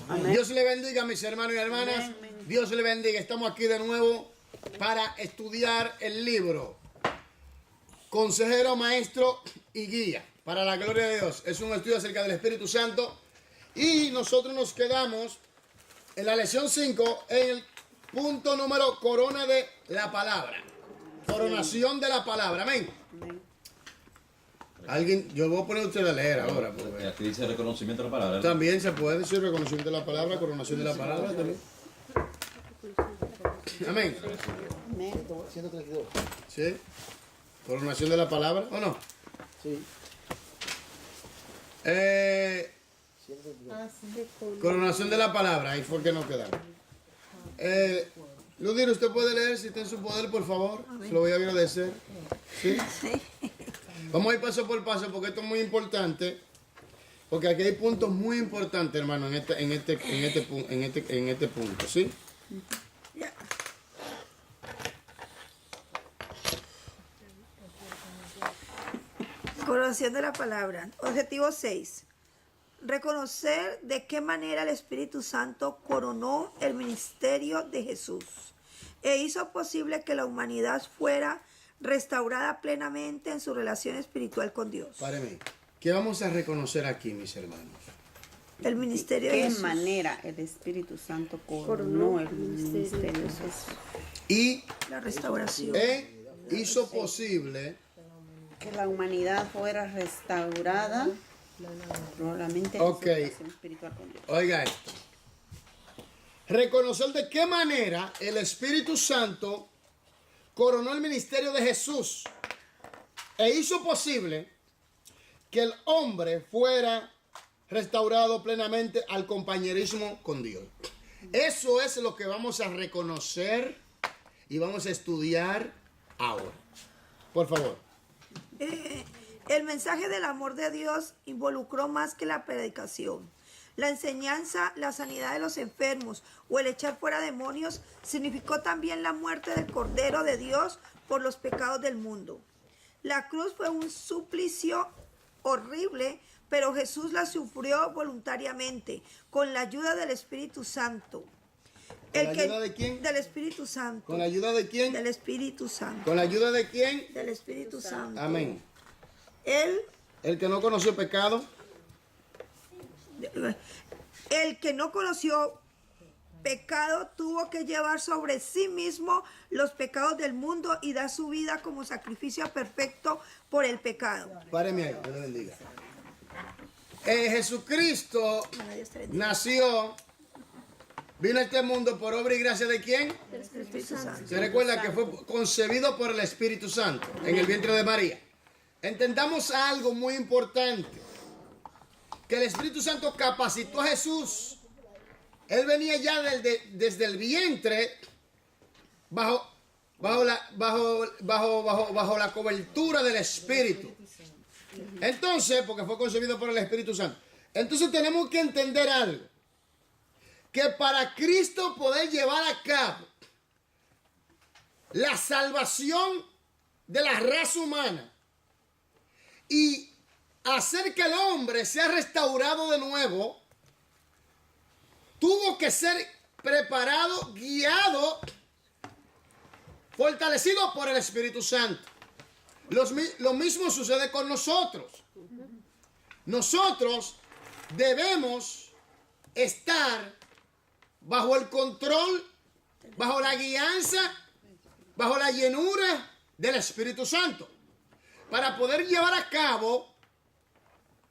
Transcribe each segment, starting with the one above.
Amén. Dios le bendiga, mis hermanos y hermanas. Amén. Dios le bendiga. Estamos aquí de nuevo para estudiar el libro Consejero, Maestro y Guía. Para la gloria de Dios. Es un estudio acerca del Espíritu Santo. Y nosotros nos quedamos en la lección 5, en el punto número corona de la palabra. Coronación de la palabra. Amén. Amén. Alguien, yo voy a poner a usted a leer ahora. Porque Aquí dice reconocimiento de la palabra. también se puede decir reconocimiento de la palabra, coronación de la palabra también. Amén. Amén. 132. ¿Sí? Coronación de la palabra, ¿o no? Sí. 132. Coronación de la palabra, ahí fue que nos quedamos. Ludir, ¿usted puede leer si está en su poder, por favor? Se lo voy a agradecer. ¿Sí? Vamos a ir paso por paso porque esto es muy importante. Porque aquí hay puntos muy importantes, hermano, en este punto, ¿sí? Coronación de la palabra. Objetivo 6. Reconocer de qué manera el Espíritu Santo coronó el ministerio de Jesús e hizo posible que la humanidad fuera restaurada plenamente en su relación espiritual con Dios. Páreme. ¿Qué vamos a reconocer aquí, mis hermanos? El ministerio de ¿De qué Jesús. manera el Espíritu Santo coronó el ministerio de Jesús? Y La restauración. hizo posible Que la humanidad fuera restaurada probablemente en Ok. su relación espiritual con Dios. Oiga esto. Reconocer de qué manera el Espíritu Santo coronó el ministerio de Jesús e hizo posible que el hombre fuera restaurado plenamente al compañerismo con Dios. Eso es lo que vamos a reconocer y vamos a estudiar ahora. Por favor. El mensaje del amor de Dios involucró más que la predicación. La enseñanza, la sanidad de los enfermos o el echar fuera demonios significó también la muerte del Cordero de Dios por los pecados del mundo. La cruz fue un suplicio horrible, pero Jesús la sufrió voluntariamente con la ayuda del Espíritu Santo. ¿Con la ayuda de quién? Del Espíritu Santo. ¿Con la ayuda de quién? Del Espíritu Santo. ¿Con la ayuda de quién? Del Espíritu Santo. Amén. Él, El que no conoció pecado. el que no conoció pecado tuvo que llevar sobre sí mismo los pecados del mundo y dar su vida como sacrificio perfecto por el pecado. Páreme ahí, Dios le bendiga. Jesucristo Dios te bendiga. nació, vino a este mundo por obra y gracia de quién. Del Espíritu Santo. Se recuerda que fue concebido por el Espíritu Santo en el vientre de María. Entendamos algo muy importante, que el Espíritu Santo capacitó a Jesús. Él venía ya desde el vientre bajo la cobertura del Espíritu. Entonces, porque fue concebido por el Espíritu Santo. Entonces tenemos que entender algo, que para Cristo poder llevar a cabo la salvación de la raza humana y hacer que el hombre sea restaurado de nuevo, tuvo que ser preparado, guiado, fortalecido por el Espíritu Santo. Lo mismo sucede con nosotros. Nosotros debemos estar bajo el control, bajo la guianza, bajo la llenura del Espíritu Santo, para poder llevar a cabo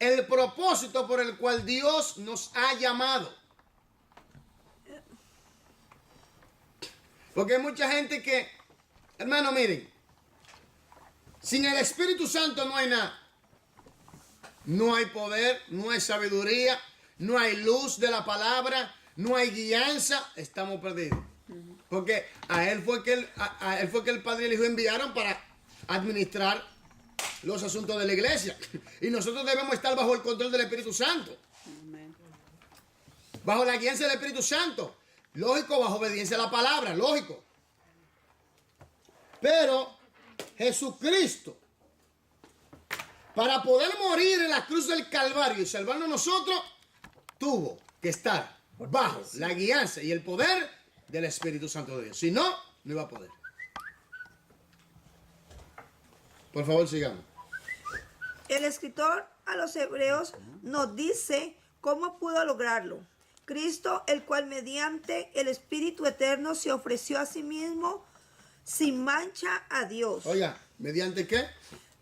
el propósito por el cual Dios nos ha llamado. Porque hay mucha gente que, hermano, miren, sin el Espíritu Santo no hay nada. No hay poder, no hay sabiduría, no hay luz de la palabra, no hay guianza, estamos perdidos. Porque a él fue que el Padre y el Hijo enviaron para administrar los asuntos de la iglesia. Y nosotros debemos estar bajo el control del Espíritu Santo. Amén. Bajo la guianza del Espíritu Santo. Lógico, bajo obediencia a la palabra, lógico. Pero Jesucristo, para poder morir en la cruz del Calvario y salvarnos nosotros, tuvo que estar bajo la guianza y el poder del Espíritu Santo de Dios. Si no, no iba a poder. Por favor, sigamos. El escritor a los hebreos nos dice cómo pudo lograrlo. Cristo, el cual mediante el Espíritu Eterno se ofreció a sí mismo sin mancha a Dios. Oiga, ¿mediante qué?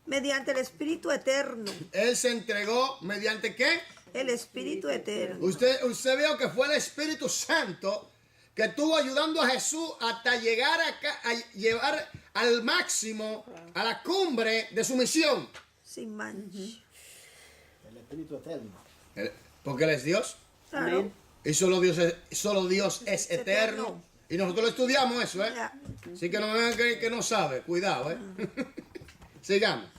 Mediante el Espíritu Eterno. Él se entregó mediante qué. El Espíritu Eterno. Usted vio que fue el Espíritu Santo que estuvo ayudando a Jesús hasta llegar acá, a llevar al máximo, a la cumbre de su misión. Sin mancha. El Espíritu Eterno. Porque Él es Dios. Claro. Amén. Y solo Dios es eterno. Y nosotros lo estudiamos eso, ¿eh? Ya. Así que no me vengan a creer que no sabe. Cuidado, ¿eh? Sigamos.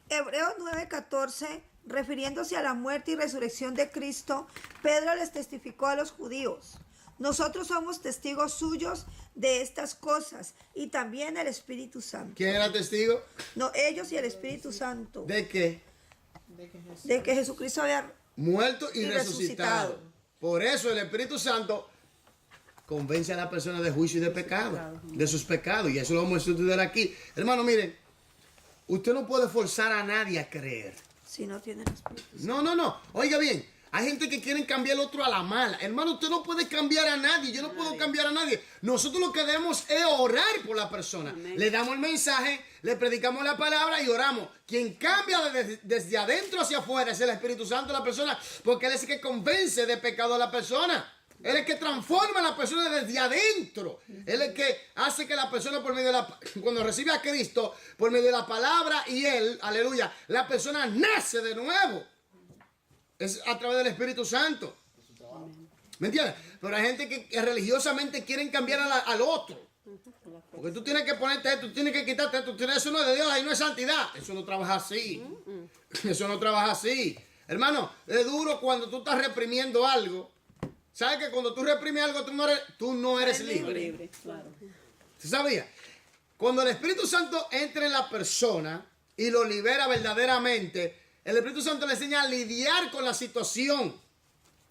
Hebreos 9:14, refiriéndose a la muerte y resurrección de Cristo, Pedro les testificó a los judíos: nosotros somos testigos suyos de estas cosas, y también el Espíritu Santo. ¿Quién era testigo? No, ellos y el Espíritu Santo. ¿De qué? De que Jesucristo había... Muerto y Y resucitado. resucitado. Por eso el Espíritu Santo convence a la persona de juicio y de pecado, de sus pecados. Y eso lo vamos a estudiar aquí. Hermano, miren, usted no puede forzar a nadie a creer. Si no tiene el Espíritu. No. Oiga bien, hay gente que quiere cambiar al otro a la mala. Hermano, usted no puede cambiar a nadie. Yo no puedo cambiar a nadie. Nosotros lo que debemos es orar por la persona. Amén. Le damos el mensaje, le predicamos la palabra y oramos. Quien cambia desde adentro hacia afuera es el Espíritu Santo de la persona, porque Él es el que convence de pecado a la persona. Él es el que transforma a la persona desde adentro. Él es el que hace que la persona, por medio de cuando recibe a Cristo, por medio de la palabra y Él, aleluya, la persona nace de nuevo. Es a través del Espíritu Santo. ¿Me entiendes? Pero hay gente que religiosamente quieren cambiar al otro. Porque tú tienes que ponerte esto, tú tienes que quitarte esto. Eso no es de Dios, ahí no es santidad. Eso no trabaja así. Eso no trabaja así. Hermano, es duro cuando tú estás reprimiendo algo. ¿Sabes que cuando tú reprimes algo tú no eres libre? Libre, claro. ¿Tú sabías? Cuando el Espíritu Santo entra en la persona y lo libera verdaderamente, el Espíritu Santo le enseña a lidiar con la situación.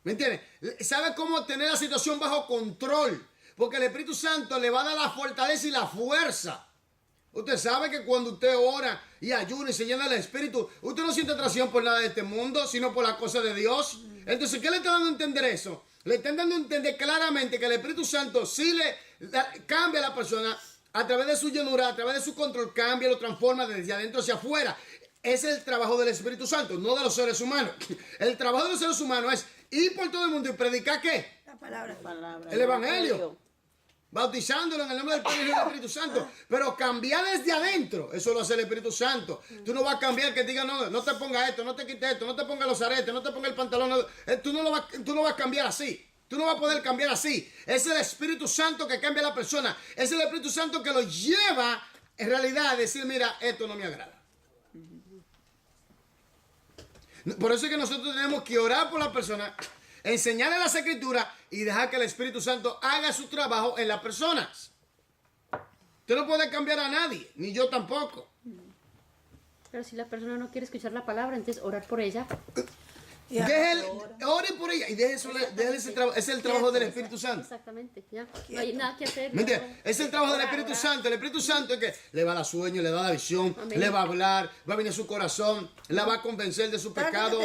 ¿Me entiendes? Sabe cómo tener la situación bajo control. Porque el Espíritu Santo le va a dar la fortaleza y la fuerza. Usted sabe que cuando usted ora y ayuna y se llena del Espíritu, usted no siente atracción por nada de este mundo, sino por las cosas de Dios. Entonces, ¿qué le está dando a entender eso? Le están dando a entender claramente que el Espíritu Santo sí cambia a la persona a través de su llenura, a través de su control, cambia, lo transforma desde adentro hacia afuera. Ese es el trabajo del Espíritu Santo, no de los seres humanos. El trabajo de los seres humanos es ir por todo el mundo y predicar ¿qué? La palabra. El Evangelio. Bautizándolo en el nombre del Padre y del Espíritu Santo. Pero cambiar desde adentro, eso lo hace el Espíritu Santo. Tú no vas a cambiar que diga, no te pongas esto, no te quites esto, no te pongas los aretes, no te pongas el pantalón. Tú no vas a cambiar así. Tú no vas a poder cambiar así. Es el Espíritu Santo que cambia a la persona. Es el Espíritu Santo que lo lleva en realidad a decir, mira, esto no me agrada. Por eso es que nosotros tenemos que orar por la persona, enseñarle las Escrituras y dejar que el Espíritu Santo haga su trabajo en las personas. Usted no puede cambiar a nadie, ni yo tampoco. Pero si la persona no quiere escuchar la palabra, entonces orar por ella. Ya. Ore por ella y déjele ese trabajo. Ese es el trabajo del Espíritu Santo. Exactamente, ya. No hay nada que hacer. ¿Me entiendes? Es el trabajo del Espíritu Santo. El Espíritu Santo es que le va a dar sueño, le da la visión, Amén. le va a hablar, va a venir a su corazón, la va a convencer de su pecado.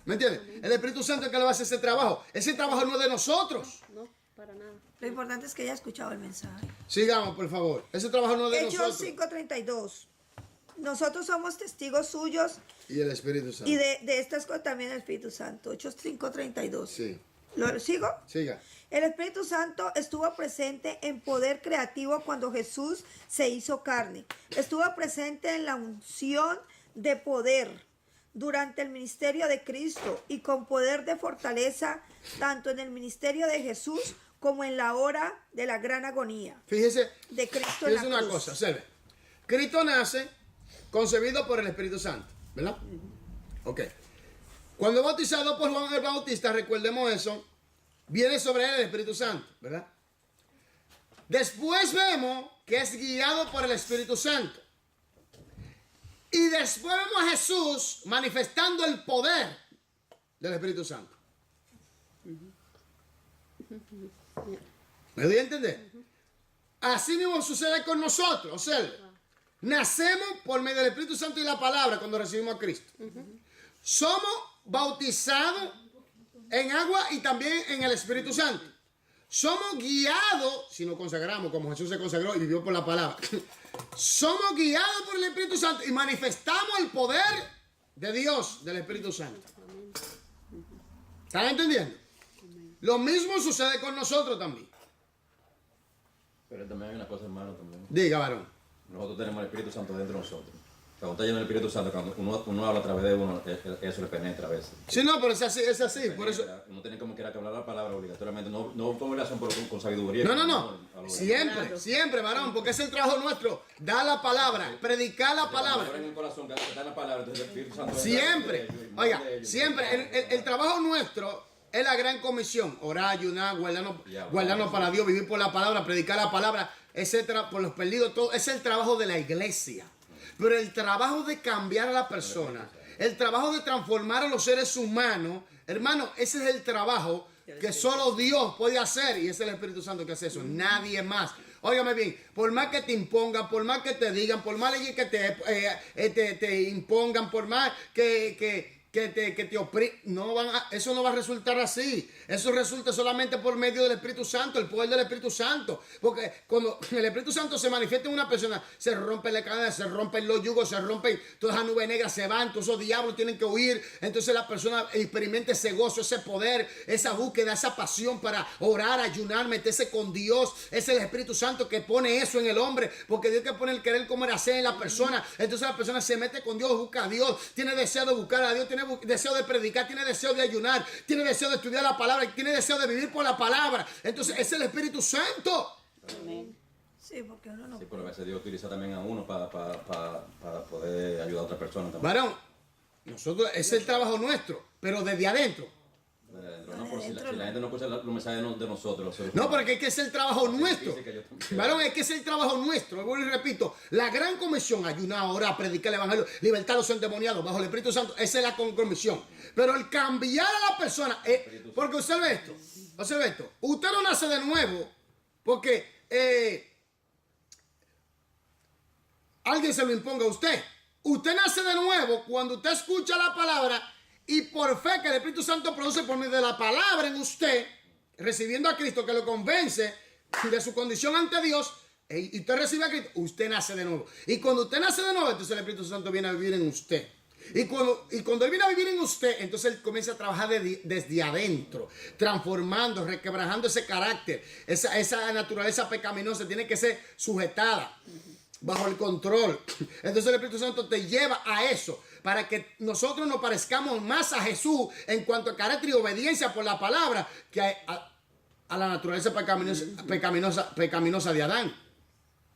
¿Me entiendes? El Espíritu Santo es que le va a hacer ese trabajo. Ese trabajo no es de nosotros. No, para nada. Lo importante es que haya escuchado el mensaje. Sigamos, por favor. Ese trabajo no es de Hechos nosotros. 5:32. Nosotros somos testigos suyos Y el Espíritu Santo. y de estas cosas también el Espíritu Santo. Hechos 5:32. Sí. ¿Lo sigo? Siga. El Espíritu Santo estuvo presente en poder creativo cuando Jesús se hizo carne. Estuvo presente en la unción de poder durante el ministerio de Cristo y con poder de fortaleza tanto en el ministerio de Jesús como en la hora de la gran agonía Fíjese, de Cristo en la fíjese una cruz. cosa, observe. Cristo nace concebido por el Espíritu Santo, ¿verdad? Ok. Cuando bautizado por Juan el Bautista, recordemos eso, viene sobre él el Espíritu Santo, ¿verdad? Después vemos que es guiado por el Espíritu Santo. Y después vemos a Jesús manifestando el poder del Espíritu Santo. ¿Me doy a entender? Así mismo sucede con nosotros. O sea, nacemos por medio del Espíritu Santo y la palabra cuando recibimos a Cristo. Somos bautizados en agua y también en el Espíritu Santo. Somos guiados, si nos consagramos como Jesús se consagró y vivió por la palabra. Somos guiados por el Espíritu Santo y manifestamos el poder de Dios, del Espíritu Santo. ¿Están entendiendo? Lo mismo sucede con nosotros también. Pero también hay una cosa, hermano, también. Diga, varón. Nosotros tenemos el Espíritu Santo dentro de nosotros. Cuando está lleno del Espíritu Santo, cuando uno habla a través de uno, eso le penetra a veces. Sí, no, pero es así, es así. Por eso. Uno tiene como que hablar la palabra obligatoriamente, no con relación, pero con sabiduría. No. Siempre, siempre, varón, porque es el trabajo nuestro. Da la palabra, predicar la palabra. En el corazón, que está en la palabra, entonces el Espíritu Santo Siempre. Oiga, siempre. El trabajo nuestro es la gran comisión. Orar, ayunar, guardarnos para Dios, vivir por la palabra, predicar la palabra, etcétera, por los perdidos, todo. Es el trabajo de la iglesia. Pero el trabajo de cambiar a la persona, el trabajo de transformar a los seres humanos, hermano, ese es el trabajo que solo Dios puede hacer. Y es el Espíritu Santo que hace eso, nadie más. Óigame bien, por más que te impongan, por más que te digan, por más que te impongan, por más que te opriman, eso no va a resultar así. Eso resulta solamente por medio del Espíritu Santo, el poder del Espíritu Santo. Porque cuando el Espíritu Santo se manifiesta en una persona, se rompen las cadenas, se rompen los yugos, se rompen todas las nubes negras, se van, todos esos diablos tienen que huir. Entonces la persona experimenta ese gozo, ese poder, esa búsqueda, esa pasión para orar, ayunar, meterse con Dios. Es el Espíritu Santo que pone eso en el hombre, porque Dios que pone el querer como el hacer en la persona. Entonces la persona se mete con Dios, busca a Dios, tiene deseo de buscar a Dios, tiene deseo de predicar, tiene deseo de ayunar, tiene deseo de estudiar la palabra, tiene deseo de vivir por la palabra. Entonces es el Espíritu Santo. Amén. Sí, porque uno no. Sí, pero a veces Dios utiliza también a uno para poder ayudar a otra persona también. Varón, nosotros es el trabajo nuestro, pero desde adentro. No, por si la gente no escucha los mensajes de nosotros. No, porque es que es el trabajo nuestro. Varón, es que es el trabajo nuestro. Vuelvo y repito, la gran comisión, ayunar, orar, predicar el evangelio, libertar a los endemoniados bajo el Espíritu Santo, esa es la comisión. Pero el cambiar a la persona, porque observe esto, usted no nace de nuevo porque alguien se lo imponga a usted. Usted nace de nuevo cuando usted escucha la palabra y por fe que el Espíritu Santo produce por medio de la palabra en usted, recibiendo a Cristo que lo convence de su condición ante Dios, y usted recibe a Cristo, usted nace de nuevo. Y cuando usted nace de nuevo, entonces el Espíritu Santo viene a vivir en usted. Y cuando Él viene a vivir en usted, entonces Él comienza a trabajar desde adentro, transformando, requebrajando ese carácter, esa naturaleza pecaminosa tiene que ser sujetada bajo el control. Entonces el Espíritu Santo te lleva a eso, para que nosotros nos parezcamos más a Jesús en cuanto a carácter y obediencia por la palabra que a la naturaleza pecaminosa de Adán.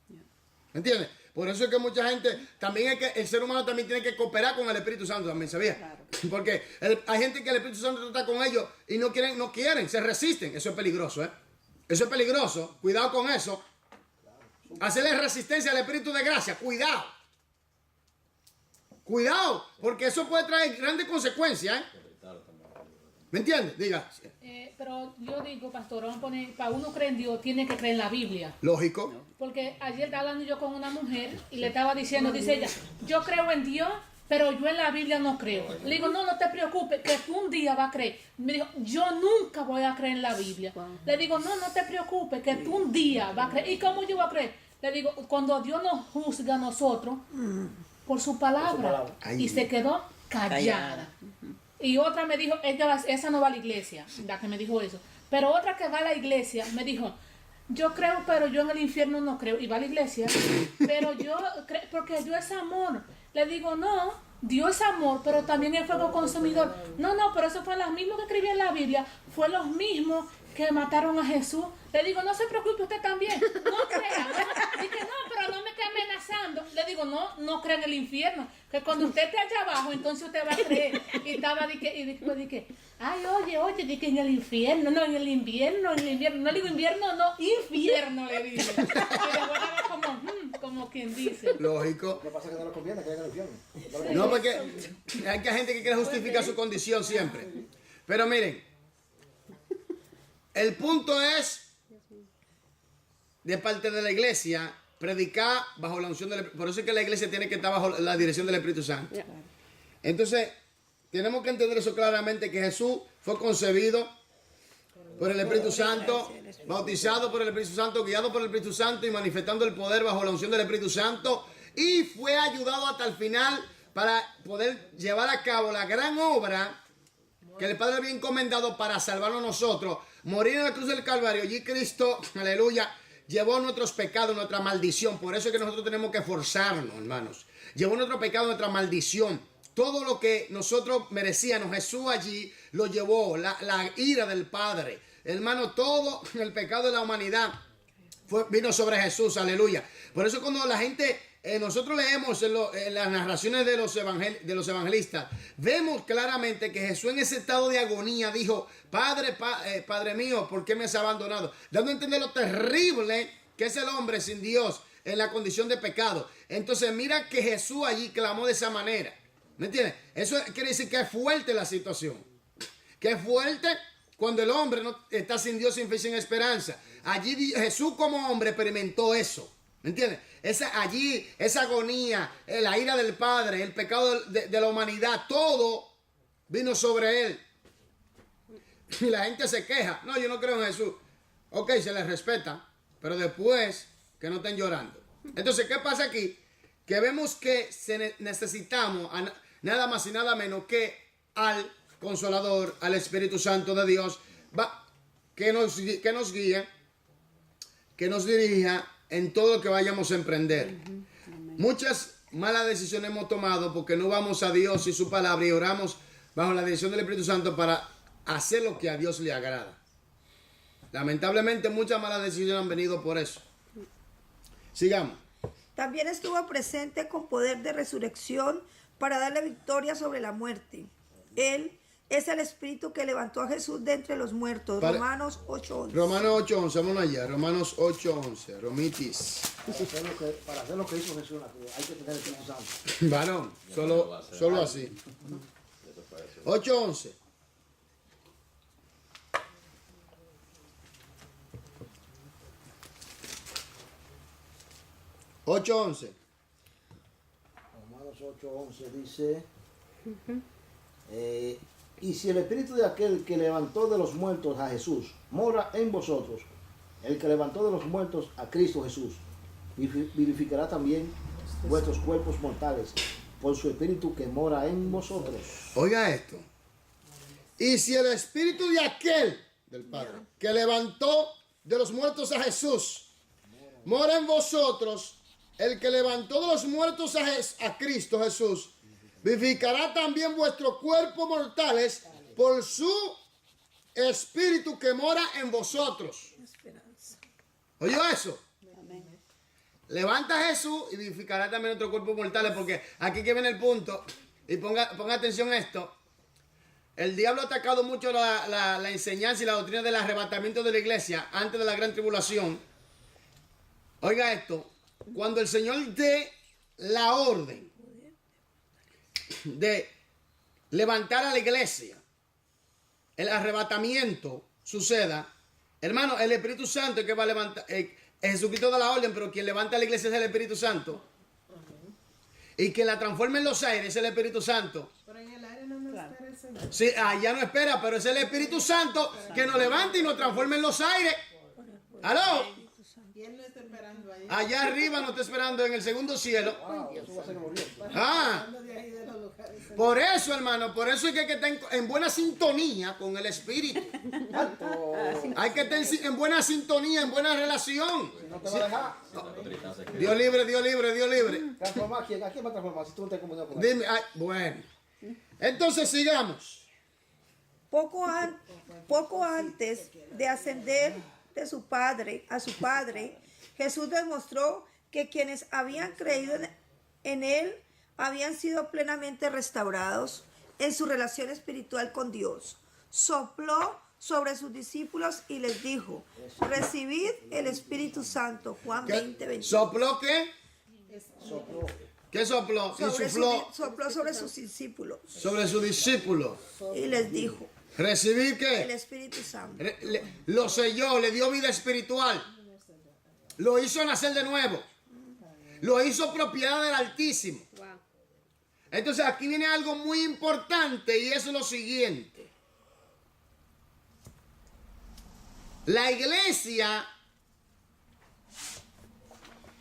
¿Me entiendes? Por eso es que mucha gente, también es que el ser humano también tiene que cooperar con el Espíritu Santo también, ¿sabía? Claro. Porque hay gente que el Espíritu Santo está con ellos y no quieren, se resisten. Eso es peligroso, ¿eh? Eso es peligroso. Cuidado con eso. Hacerle resistencia al Espíritu de gracia. Cuidado. Cuidado, porque eso puede traer grandes consecuencias, ¿eh? ¿Me entiendes? Diga. Pero yo digo, pastor, vamos a poner, para uno creer en Dios, tiene que creer en la Biblia. Lógico. Porque ayer estaba hablando yo con una mujer y le estaba diciendo, dice ella, yo creo en Dios, pero yo en la Biblia no creo. Le digo, no te preocupes, que tú un día vas a creer. Me dijo, yo nunca voy a creer en la Biblia. Le digo, no te preocupes, que tú un día vas a creer. ¿Y cómo yo voy a creer? Le digo, cuando Dios nos juzga a nosotros por su palabra. Y se quedó callada. Y otra me dijo, esa no va a la iglesia, la que me dijo eso. Pero otra que va a la iglesia me dijo, yo creo, pero yo en el infierno no creo. Y va a la iglesia, pero yo creo, porque Dios es amor. Le digo, no, Dios es amor, pero también es fuego consumidor. No, pero eso fue los mismos que escribí en la Biblia, fue los mismos que mataron a Jesús. Le digo, no se preocupe usted también, no crea. Dije, no, pero no me esté amenazando. Le digo, no crea en el infierno, que cuando usted esté allá abajo, entonces usted va a creer. Y estaba, dije, ay, oye, dije en el infierno, no, en el invierno, no le digo invierno, no, infierno, le dije. Y después estaba como quien dice. Lógico. Lo que pasa es que no le conviene que haya el infierno. No, porque hay gente que quiere justificar su condición siempre. Pero miren, el punto es, de parte de la iglesia, predicar bajo la unción del Espíritu. Por eso es que la iglesia tiene que estar bajo la dirección del Espíritu Santo. Entonces, tenemos que entender eso claramente, que Jesús fue concebido por el Espíritu Santo, bautizado por el Espíritu Santo, guiado por el Espíritu Santo y manifestando el poder bajo la unción del Espíritu Santo, y fue ayudado hasta el final para poder llevar a cabo la gran obra que el Padre había encomendado para salvarnos nosotros, morir en la cruz del Calvario. Allí Cristo, aleluya, llevó nuestros pecados, nuestra maldición. Por eso es que nosotros tenemos que esforzarnos, hermanos. Llevó nuestro pecado, nuestra maldición. Todo lo que nosotros merecíamos, Jesús allí lo llevó, la ira del Padre. Hermano, todo el pecado de la humanidad vino sobre Jesús, aleluya. Por eso cuando la gente, nosotros leemos en las narraciones de los evangelistas, vemos claramente que Jesús en ese estado de agonía dijo, Padre mío, ¿por qué me has abandonado? Dando a entender lo terrible que es el hombre sin Dios en la condición de pecado. Entonces mira que Jesús allí clamó de esa manera. ¿Me entiendes? Eso quiere decir que es fuerte la situación. Que es fuerte cuando el hombre no está sin Dios, sin fe, sin esperanza. Allí Jesús como hombre experimentó eso. ¿Me entiendes? Esa agonía, la ira del Padre, el pecado de la humanidad, todo vino sobre él. Y la gente se queja. No, yo no creo en Jesús. Ok, se les respeta, pero después que no estén llorando. Entonces, ¿qué pasa aquí? Que vemos que necesitamos nada más y nada menos que al Consolador, al Espíritu Santo de Dios, que nos guíe, que nos dirija en todo lo que vayamos a emprender. Muchas malas decisiones hemos tomado porque no vamos a Dios y su palabra y oramos bajo la dirección del Espíritu Santo para hacer lo que a Dios le agrada. Lamentablemente muchas malas decisiones han venido por eso. Sigamos. También estuvo presente con poder de resurrección para darle victoria sobre la muerte. Él es el Espíritu que levantó a Jesús de entre los muertos. Romanos 8:11. Romanos 8:11, vamos allá. Romanos 8:11. Romitis. Para hacer lo que hizo Jesús en la cruz, hay que tener el Espíritu Santo. Varón, solo así. 8:11. Romanos 8:11 dice, y si el Espíritu de aquel que levantó de los muertos a Jesús mora en vosotros, el que levantó de los muertos a Cristo Jesús, vivificará también vuestros cuerpos mortales por su Espíritu que mora en vosotros. Oiga esto. Y si el Espíritu de aquel, del Padre, que levantó de los muertos a Jesús, mora en vosotros, el que levantó de los muertos a Cristo Jesús, vivificará también vuestros cuerpos mortales por su Espíritu que mora en vosotros. ¿Oyó eso? Levanta a Jesús y vivificará también nuestros cuerpos mortales, porque aquí que viene el punto, y ponga atención a esto. El diablo ha atacado mucho la enseñanza y la doctrina del arrebatamiento de la iglesia antes de la gran tribulación. Oiga esto, cuando el Señor dé la orden de levantar a la iglesia, el arrebatamiento suceda, hermano, el Espíritu Santo es que va a levantar. Jesucristo da la orden, pero quien levanta a la iglesia es el Espíritu Santo. Y quien la transforma en los aires es el Espíritu Santo. Pero en el aire no espera el Señor. Sí, allá no espera, pero es el Espíritu Santo que nos levanta y nos transforma en los aires. ¿Aló? Y Él no está esperando ahí. Allá arriba nos está esperando en el segundo cielo. Eso va a ser glorioso. Ah, De ahí de los lugares. por eso, hermano, por eso hay que estar en buena sintonía con el Espíritu. Hay que estar en buena sintonía, en buena relación. No te va a dejar. Dios libre, Dios libre, Dios libre. Transformar, ¿a quién va a transformar si tú no te comunicas con él? Dime, bueno. Entonces sigamos. Poco antes de ascender de su padre a su Padre, Jesús demostró que quienes habían creído en Él habían sido plenamente restaurados en su relación espiritual con Dios. Sopló sobre sus discípulos y les dijo, recibid el Espíritu Santo. Juan 20:21. ¿Sopló qué? Sopló. ¿Qué sopló? Insufló Sopló sobre sus discípulos sobre su discípulo. y les dijo, ¿Recibir El qué? Espíritu Santo. Lo selló, le dio vida espiritual. Lo hizo nacer de nuevo. Lo hizo propiedad del Altísimo. Wow. Entonces aquí viene algo muy importante y es lo siguiente. La iglesia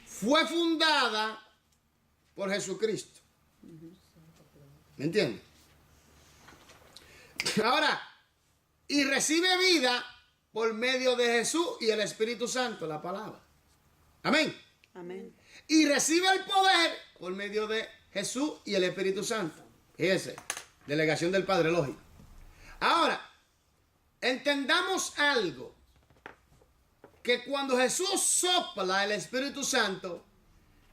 fue fundada por Jesucristo. ¿Me entiendes? Ahora, y recibe vida por medio de Jesús y el Espíritu Santo, la palabra. Amén. Amén. Y recibe el poder por medio de Jesús y el Espíritu Santo. Fíjese, delegación del Padre, lógico. Ahora, entendamos algo. Que cuando Jesús sopla el Espíritu Santo,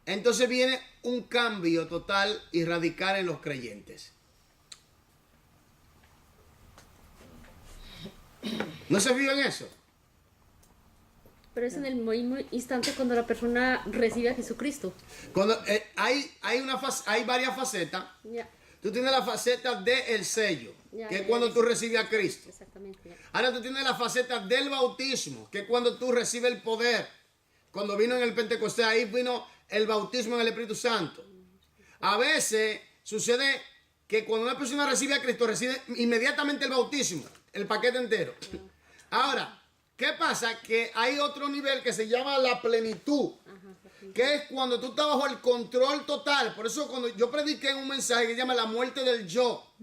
entonces viene un cambio total y radical en los creyentes. ¿No se fijan en eso? Pero es en el mismo instante cuando la persona recibe a Jesucristo. Cuando hay varias facetas. Ya, Tú tienes la faceta del sello, Ya, que es ya, cuando ya. tú recibes a Cristo. exactamente. Ya. Ahora tú tienes la faceta del bautismo, que es cuando tú recibes el poder. Cuando vino en el Pentecostés, ahí vino el bautismo en el Espíritu Santo. A veces sucede que cuando una persona recibe a Cristo, recibe inmediatamente el bautismo, el paquete entero. Ahora, ¿qué pasa? Que hay otro nivel que se llama la plenitud, que es cuando tú estás bajo el control total. Por eso cuando yo prediqué un mensaje que se llama la muerte del yo,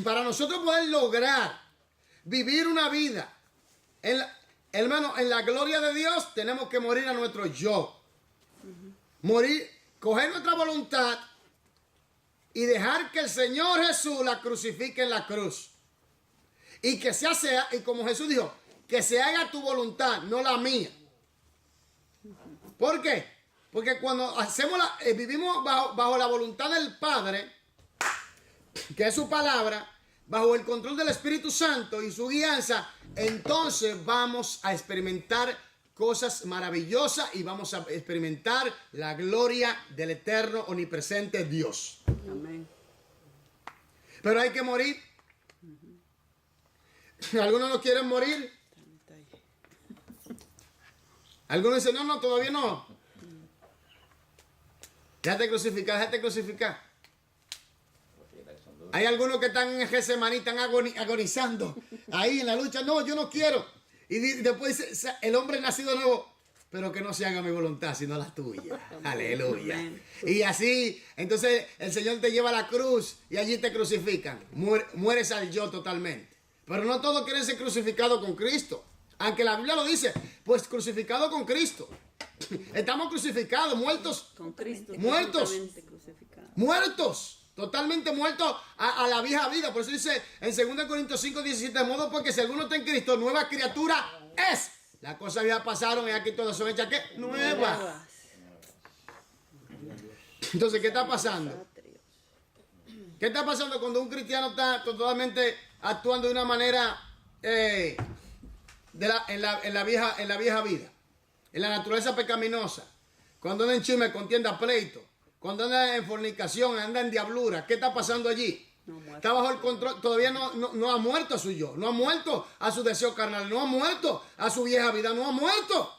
para nosotros poder lograr vivir una vida, hermano, en la gloria de Dios, tenemos que morir a nuestro yo. Morir, coger nuestra voluntad y dejar que el Señor Jesús la crucifique en la cruz. Y que sea, y como Jesús dijo, que se haga tu voluntad, no la mía. ¿Por qué? Porque cuando vivimos bajo la voluntad del Padre, que es su palabra, bajo el control del Espíritu Santo y su guianza, entonces vamos a experimentar cosas maravillosas y vamos a experimentar la gloria del eterno, omnipresente Dios. Amén. Pero hay que morir. Algunos no quieren morir. Algunos dicen, no, todavía no. Déjate crucificar, déjate crucificar. Hay algunos que están en Getsemaní, están agonizando ahí en la lucha. No, yo no quiero. Y después dice, el hombre nacido nuevo, pero que no se haga mi voluntad, sino la tuya. Aleluya. Y así, entonces el Señor te lleva a la cruz y allí te crucifican. Mueres al yo totalmente. Pero no todos quieren ser crucificados con Cristo. Aunque la Biblia lo dice, pues crucificado con Cristo. Estamos crucificados, muertos. Con Cristo. Muertos. Totalmente crucificado. Muertos. Totalmente muertos a la vieja vida. Por eso dice en 2 Corintios 5, 17, de modo porque si alguno está en Cristo, nueva criatura es. Las cosas viejas pasaron y aquí todas son hechas ¿qué? Nuevas. Entonces, ¿qué está pasando? ¿Qué está pasando cuando un cristiano está totalmente actuando de una manera en la vieja vida? En la naturaleza pecaminosa. Cuando anda en chisme, contienda, pleito. Cuando anda en fornicación, anda en diablura. ¿Qué está pasando allí? Está bajo el control. Todavía no ha muerto a su yo. No ha muerto a su deseo carnal. No ha muerto a su vieja vida. No ha muerto.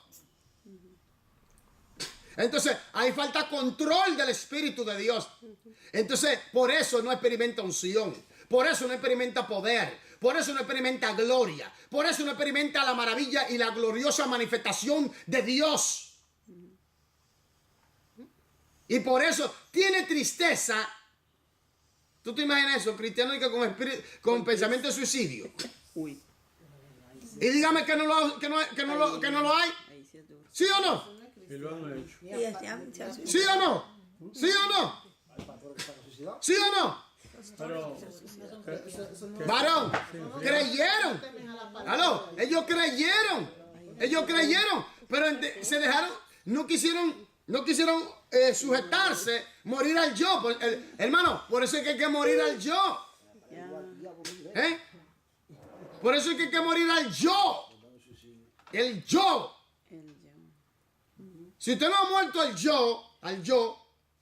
Entonces, ahí falta control del Espíritu de Dios. Entonces, por eso no experimenta unción. Por eso no experimenta poder. Por eso no experimenta gloria. Por eso no experimenta la maravilla y la gloriosa manifestación de Dios. Y por eso tiene tristeza. ¿Tú te imaginas eso? Cristiano con pensamiento de suicidio. Uy. Y dígame que no lo hay. Ahí sí es duro. ¿Sí o no? Y lo han hecho. ¿Sí o no? ¿Sí o no? ¿Sí o no? Varón, creyeron. ¿Aló? Ellos creyeron. Ellos creyeron. Pero se dejaron, no quisieron sujetarse, morir al yo. Hermano, por eso es que hay que morir al yo. ¿Eh? Por eso es que hay que morir al yo. El yo. Si usted no ha muerto al yo,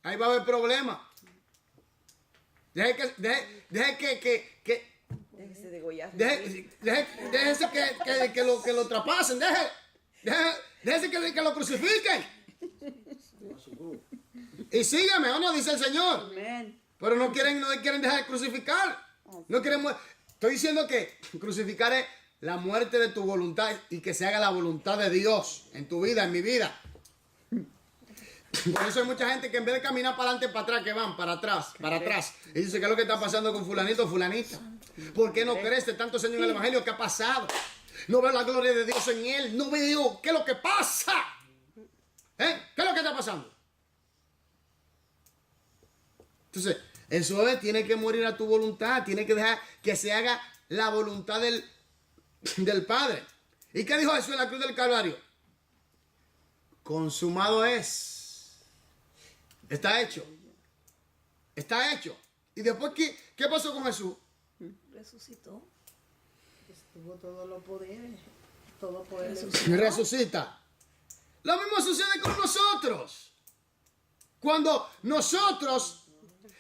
ahí va a haber problemas. Deje Déjese degollar. Déjese que lo traspasen, déjese que lo crucifiquen. Y sígame, ¿o no? Dice el Señor. Amén. Pero no quieren dejar de crucificar. No quieren Estoy diciendo que crucificar es la muerte de tu voluntad y que se haga la voluntad de Dios en tu vida, en mi vida. Por eso hay mucha gente que en vez de caminar para adelante, para atrás, que van para atrás. Y dice, ¿qué es lo que está pasando con fulanito o fulanita? ¿Por qué no crece tantos años en el Evangelio? ¿Qué ha pasado? No veo la gloria de Dios en él. No veo qué es lo que pasa. ¿Qué es lo que está pasando? Entonces, eso tiene que morir a tu voluntad. Tiene que dejar que se haga la voluntad del Padre. ¿Y qué dijo Jesús en la cruz del Calvario? Consumado es. Está hecho. Está hecho. ¿Y después qué pasó con Jesús? Resucitó. Tuvo todos los poderes. Todo poder. Resucita. Lo mismo sucede con nosotros. Cuando nosotros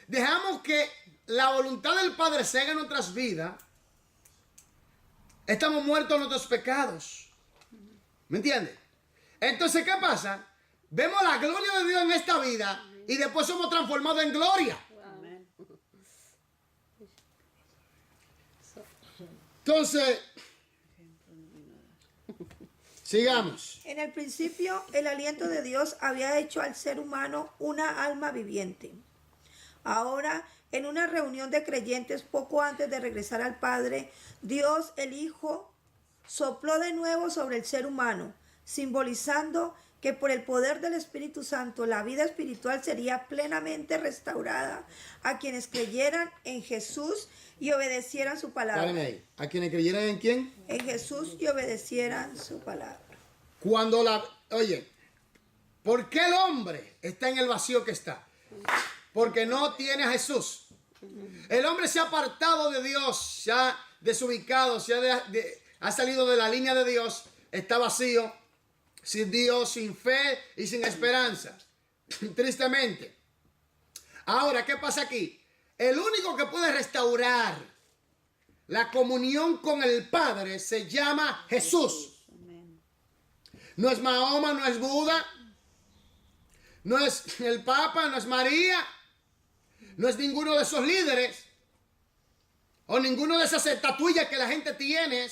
dejamos que la voluntad del Padre se haga en nuestras vidas, estamos muertos en nuestros pecados. ¿Me entiendes? Entonces, ¿qué pasa? Vemos la gloria de Dios en esta vida y después somos transformados en gloria. Amén. Entonces, sigamos. En el principio, el aliento de Dios había hecho al ser humano una alma viviente. Ahora, en una reunión de creyentes poco antes de regresar al Padre, Dios el Hijo sopló de nuevo sobre el ser humano, simbolizando que por el poder del Espíritu Santo la vida espiritual sería plenamente restaurada a quienes creyeran en Jesús y obedecieran su palabra. Paren ahí. ¿A quienes creyeran en quién? En Jesús y obedecieran su palabra. Oye, ¿por qué el hombre está en el vacío que está? Porque no tiene a Jesús. El hombre se ha apartado de Dios, se ha desubicado, ha salido de la línea de Dios, está vacío, sin Dios, sin fe y sin esperanza. Tristemente. Ahora, ¿qué pasa aquí? El único que puede restaurar la comunión con el Padre se llama Jesús. No es Mahoma, no es Buda, no es el Papa, no es María, no es ninguno de esos líderes o ninguno de esas estatuillas que la gente tiene,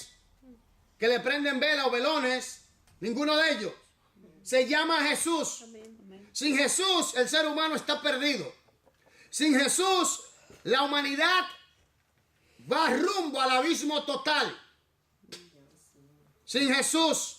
que le prenden vela o velones, ninguno de ellos. Se llama Jesús. Sin Jesús el ser humano está perdido. Sin Jesús la humanidad va rumbo al abismo total. Sin Jesús,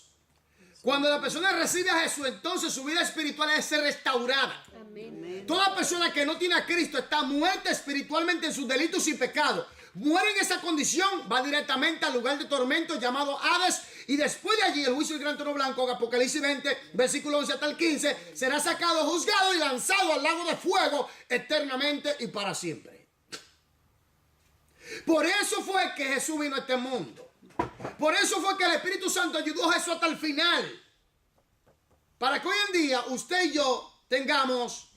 cuando la persona recibe a Jesús, entonces su vida espiritual es ser restaurada. Amén. Toda persona que no tiene a Cristo está muerta espiritualmente en sus delitos y pecados. Muere en esa condición, va directamente al lugar de tormento llamado Hades, y después de allí el juicio del gran trono blanco, Apocalipsis 20, versículo 11 hasta el 15, será sacado, juzgado y lanzado al lago de fuego eternamente y para siempre. Por eso fue que Jesús vino a este mundo. Por eso fue que el Espíritu Santo ayudó a Jesús hasta el final. Para que hoy en día usted y yo tengamos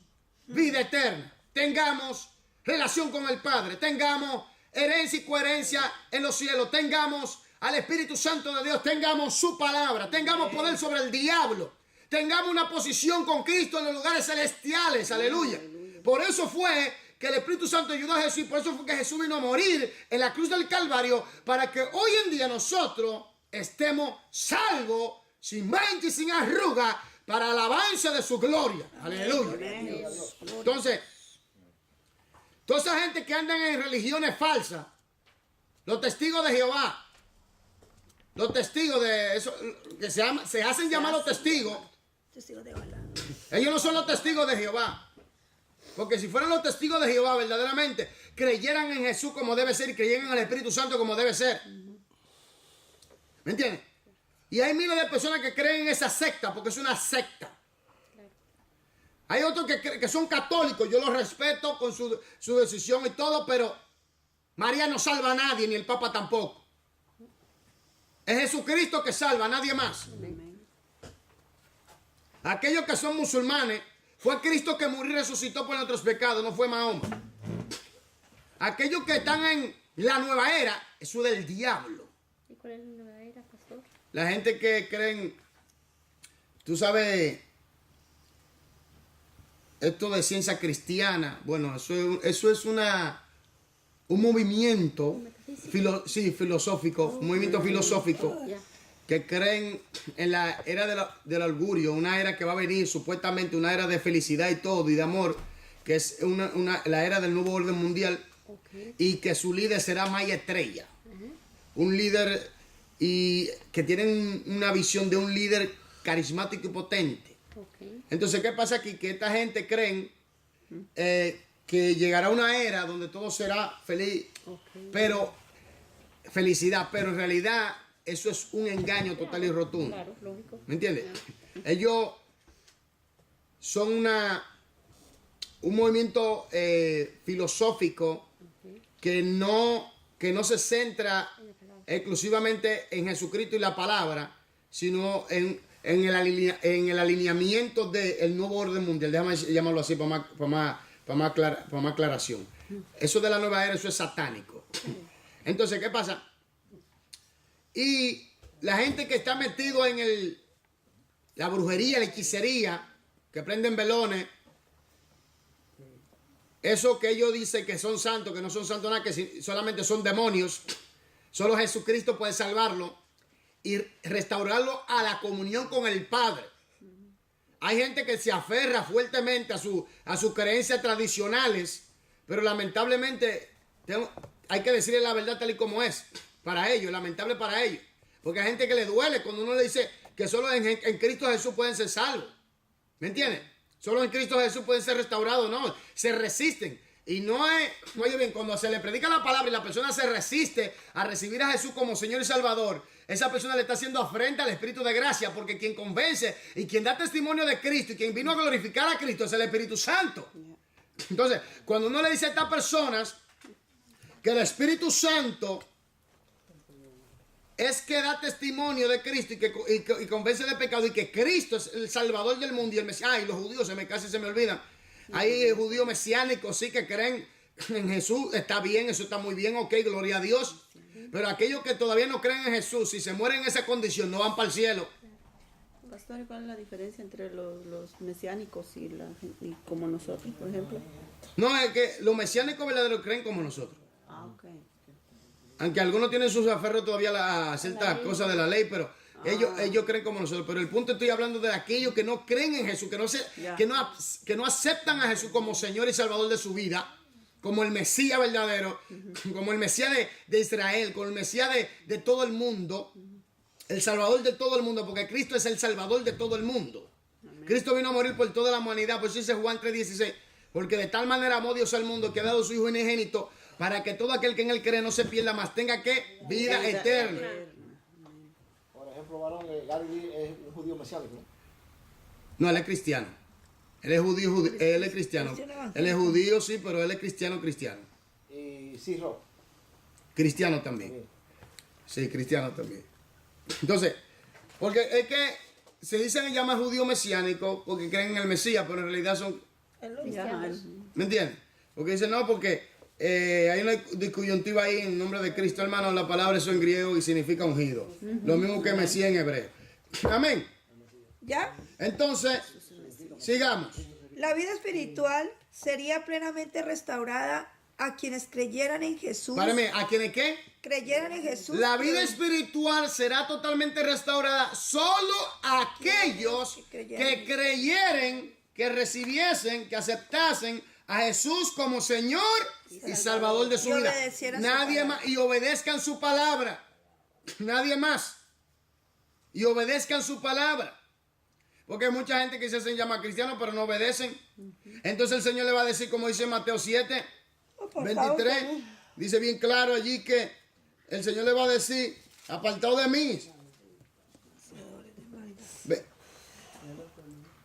vida eterna, tengamos relación con el Padre, tengamos herencia y coherencia en los cielos, tengamos al Espíritu Santo de Dios, tengamos su palabra, tengamos poder sobre el diablo, tengamos una posición con Cristo en los lugares celestiales, aleluya. Por eso fue que el Espíritu Santo ayudó a Jesús, y por eso fue que Jesús vino a morir en la cruz del Calvario, para que hoy en día nosotros estemos salvos, sin mancha y sin arruga, para alabanza de su gloria. Aleluya. Entonces, toda esa gente que andan en religiones falsas, los testigos de Jehová, los testigos de eso, que se hacen llamar los testigos, Testigo de Balá. ellos no son los testigos de Jehová. Porque si fueran los testigos de Jehová verdaderamente, creyeran en Jesús como debe ser y creyeran en el Espíritu Santo como debe ser. ¿Me entiendes? Y hay miles de personas que creen en esa secta porque es una secta. Hay otros que son católicos, yo los respeto con su decisión y todo, pero María no salva a nadie, ni el Papa tampoco. Es Jesucristo que salva, a nadie más. Aquellos que son musulmanes, fue Cristo que murió y resucitó por nuestros pecados, no fue Mahoma. Aquellos que están La nueva era, eso es del diablo. ¿Y cuál es la nueva era, pastor? La gente que creen, tú sabes, esto de ciencia cristiana, bueno, eso es un movimiento filosófico, un movimiento filosófico Ya. que creen en la era del augurio, una era que va a venir, supuestamente una era de felicidad y todo, y de amor, que es la era del nuevo orden mundial, y que su líder será Maya Estrella. Un líder y que tienen una visión de un líder carismático y potente. Entonces, ¿qué pasa aquí? Que esta gente creen que llegará una era donde todo será feliz, pero felicidad, pero en realidad eso es un engaño total y rotundo. Claro, lógico. ¿Me entiendes? Ellos son un movimiento filosófico que no se centra exclusivamente en Jesucristo y la palabra, sino en el alineamiento del nuevo orden mundial. Déjame llamarlo así para más aclaración. Eso de la nueva era, eso es satánico. Entonces, ¿qué pasa? Y la gente que está metido en la brujería, la hechicería, que prenden velones, eso que ellos dicen que son santos, que no son santos nada, que solamente son demonios, solo Jesucristo puede salvarlo y restaurarlo a la comunión con el Padre. Hay gente que se aferra fuertemente a sus creencias tradicionales, pero lamentablemente hay que decirle la verdad tal y como es para ellos, lamentable para ellos. Porque hay gente que le duele cuando uno le dice que solo en Cristo Jesús pueden ser salvos. ¿Me entiendes? Solo en Cristo Jesús pueden ser restaurados. No, se resisten. Y no es, oye bien, cuando se le predica la palabra y la persona se resiste a recibir a Jesús como Señor y Salvador, esa persona le está haciendo afrenta al Espíritu de gracia, porque quien convence y quien da testimonio de Cristo y quien vino a glorificar a Cristo es el Espíritu Santo. Entonces, cuando uno le dice a estas personas que el Espíritu Santo es que da testimonio de Cristo y convence de pecado y que Cristo es el Salvador del mundo y el Mesías. Ay, los judíos casi se me olvidan. Hay judíos mesiánicos sí que creen en Jesús, está bien, eso está muy bien, ok, gloria a Dios. Pero aquellos que todavía no creen en Jesús, si se mueren en esa condición, no van para el cielo. Pastor, ¿y cuál es la diferencia entre los mesiánicos y como nosotros, por ejemplo? No, es que los mesiánicos verdaderos creen como nosotros. Ah, ok. Aunque algunos tienen sus aferros todavía a ciertas cosas de la ley, pero ellos creen como nosotros. Pero el punto, estoy hablando de aquellos que no creen en Jesús, que no aceptan a Jesús como Señor y Salvador de su vida, como el Mesías verdadero, como el Mesías de Israel, como el Mesías de todo el mundo, el Salvador de todo el mundo, porque Cristo es el Salvador de todo el mundo. Amén. Cristo vino a morir por toda la humanidad, por eso dice Juan 3:16, porque de tal manera amó Dios al mundo que ha dado su Hijo unigénito, para que todo aquel que en él cree no se pierda más, tenga que vida eterna. Por ejemplo, varón, Gary es un judío mesiánico, ¿no? No, él es cristiano. Él es judío, él es cristiano. Él es judío, sí, pero él es cristiano. Y Ciro. Cristiano también. Sí, cristiano también. Entonces, porque es que se dicen que llama judío mesiánico porque creen en el Mesías, pero en realidad son Cristianos. ¿me entiendes? Porque dicen, no, porque hay una disyuntiva ahí en nombre de Cristo, hermano. La palabra eso en griego y significa ungido. Lo mismo que Mesías en hebreo. Amén. ¿Ya? Entonces, sigamos. La vida espiritual sería plenamente restaurada a quienes creyeran en Jesús. Párame, ¿a quiénes qué? Creyeran en Jesús. La vida espiritual será totalmente restaurada solo a aquellos que creyeren, que recibiesen, que aceptasen a Jesús como Señor y Salvador de su vida. Nadie más. Y obedezcan su palabra. Nadie más. Y obedezcan su palabra. Porque hay mucha gente que se llama cristiano, pero no obedecen. Entonces el Señor le va a decir, como dice Mateo 7, 23, dice bien claro allí que el Señor le va a decir, apartado de mí.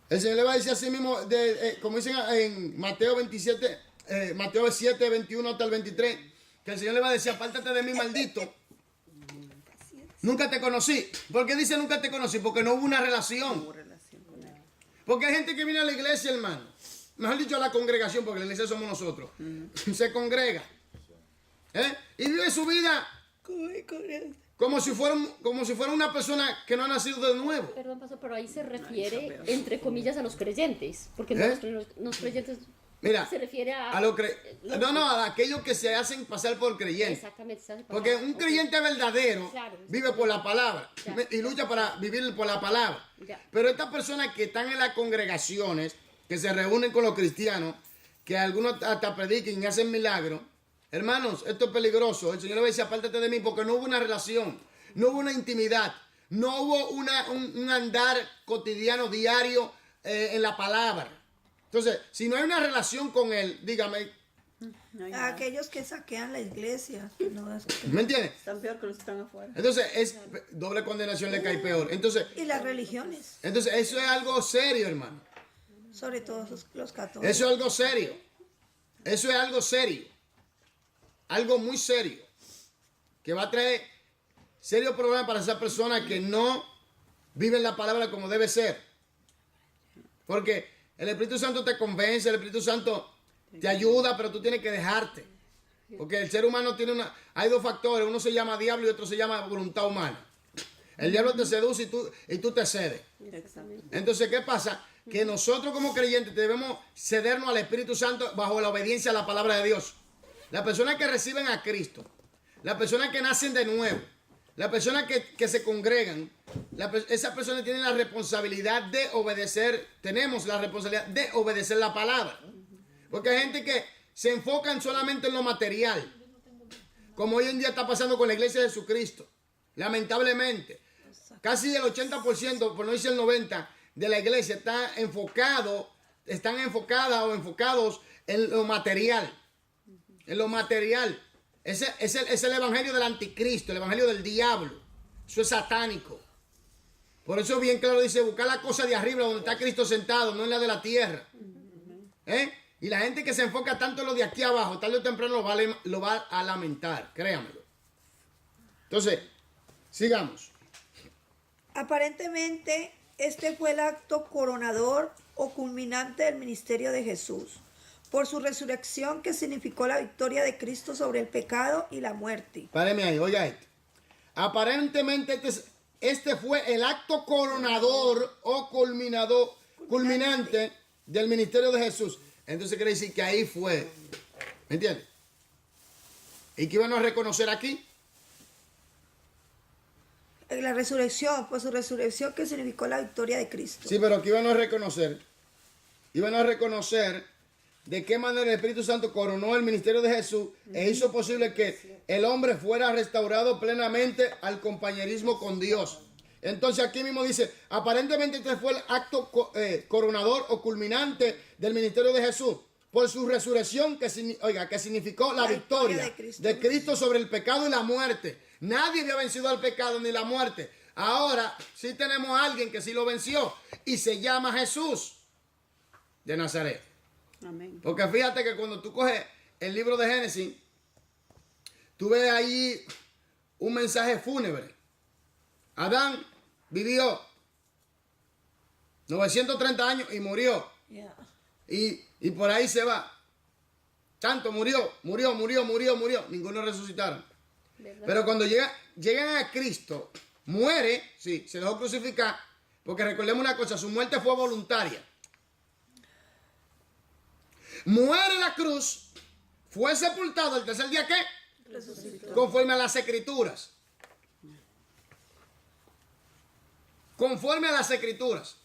El Señor le va a decir así mismo, como dicen en Mateo 27, Mateo 7, 21 hasta el 23, que el Señor le va a decir, apártate de mí, maldito. Nunca te conocí. ¿Por qué dice nunca te conocí? Porque no hubo una relación. Porque hay gente que viene a la iglesia, hermano. Mejor dicho, a la congregación, porque la iglesia somos nosotros. Se congrega. Y vive su vida como si fuera una persona que no ha nacido de nuevo. Perdón, pastor, pero ahí se refiere, entre comillas, a los creyentes. Porque los creyentes Mira, se refiere a... a aquellos que se hacen pasar por creyentes. Exactamente. se hace pasar- Porque un creyente verdadero Claro. vive por la palabra Ya. y lucha para vivir por la palabra. Ya. Pero estas personas que están en las congregaciones, que se reúnen con los cristianos, que algunos hasta prediquen y hacen milagros, hermanos, esto es peligroso. El Señor le va a decir, apártate de mí, porque no hubo una relación, no hubo una intimidad, no hubo un andar cotidiano, diario en la palabra. Entonces, si no hay una relación con Él, dígame, No hay A nada. aquellos que saquean la iglesia. Que no es- ¿me entiendes? Están peor que los que están afuera. Entonces, es doble condenación le cae peor. Entonces, Y las religiones, eso es algo serio, hermano. sobre todo los católicos. Eso es algo serio. Eso es algo serio. Algo muy serio. Que va a traer serios problemas para esas personas que no viven la palabra como debe ser. Porque el Espíritu Santo te convence, el Espíritu Santo te ayuda, pero tú tienes que dejarte. Porque el ser humano hay dos factores. Uno se llama diablo y otro se llama voluntad humana. El diablo te seduce y tú te cedes. Exactamente. Entonces, ¿qué pasa? Que nosotros como creyentes debemos cedernos al Espíritu Santo bajo la obediencia a la palabra de Dios. Las personas que reciben a Cristo, las personas que nacen de nuevo, las personas que se congregan, esas personas tienen la responsabilidad de obedecer, tenemos la responsabilidad de obedecer la palabra. Porque hay gente que se enfocan solamente en lo material, como hoy en día está pasando con la iglesia de Jesucristo. Lamentablemente, casi el 80%, por no decir el 90%, de la iglesia están enfocadas o enfocados en lo material. En lo material. Ese es el evangelio del anticristo, el evangelio del diablo. Eso es satánico. Por eso bien claro dice, buscar la cosa de arriba donde está Cristo sentado, no en la de la tierra. Y la gente que se enfoca tanto en lo de aquí abajo, tarde o temprano lo va a lamentar, créanmelo. Entonces, sigamos. Aparentemente, este fue el acto coronador o culminante del ministerio de Jesús, por su resurrección que significó la victoria de Cristo sobre el pecado y la muerte. Páreme ahí, oiga esto. Aparentemente este fue el acto coronador o culminante del ministerio de Jesús. Entonces quiere decir que ahí fue. ¿Me entiendes? ¿Y qué iban a reconocer aquí? La resurrección, por su resurrección que significó la victoria de Cristo. Sí, pero ¿qué iban a reconocer? Iban a reconocer de qué manera el Espíritu Santo coronó el ministerio de Jesús e hizo posible que el hombre fuera restaurado plenamente al compañerismo con Dios. Entonces aquí mismo dice, aparentemente este fue el acto coronador o culminante del ministerio de Jesús por su resurrección que significó la victoria de Cristo sobre el pecado y la muerte. Nadie había vencido al pecado ni la muerte. Ahora sí tenemos a alguien que sí lo venció y se llama Jesús de Nazaret. Amén. Porque fíjate que cuando tú coges el libro de Génesis, tú ves ahí un mensaje fúnebre. Adán vivió 930 años y murió. Yeah. Y por ahí se va. Tanto murió. Ninguno resucitaron. ¿Verdad? Pero cuando llegan a Cristo, muere, sí, se dejó crucificar. Porque recordemos una cosa, su muerte fue voluntaria. Muere en la cruz, fue sepultado el tercer día, ¿qué? Resucitó. Conforme a las escrituras. Conforme a las escrituras.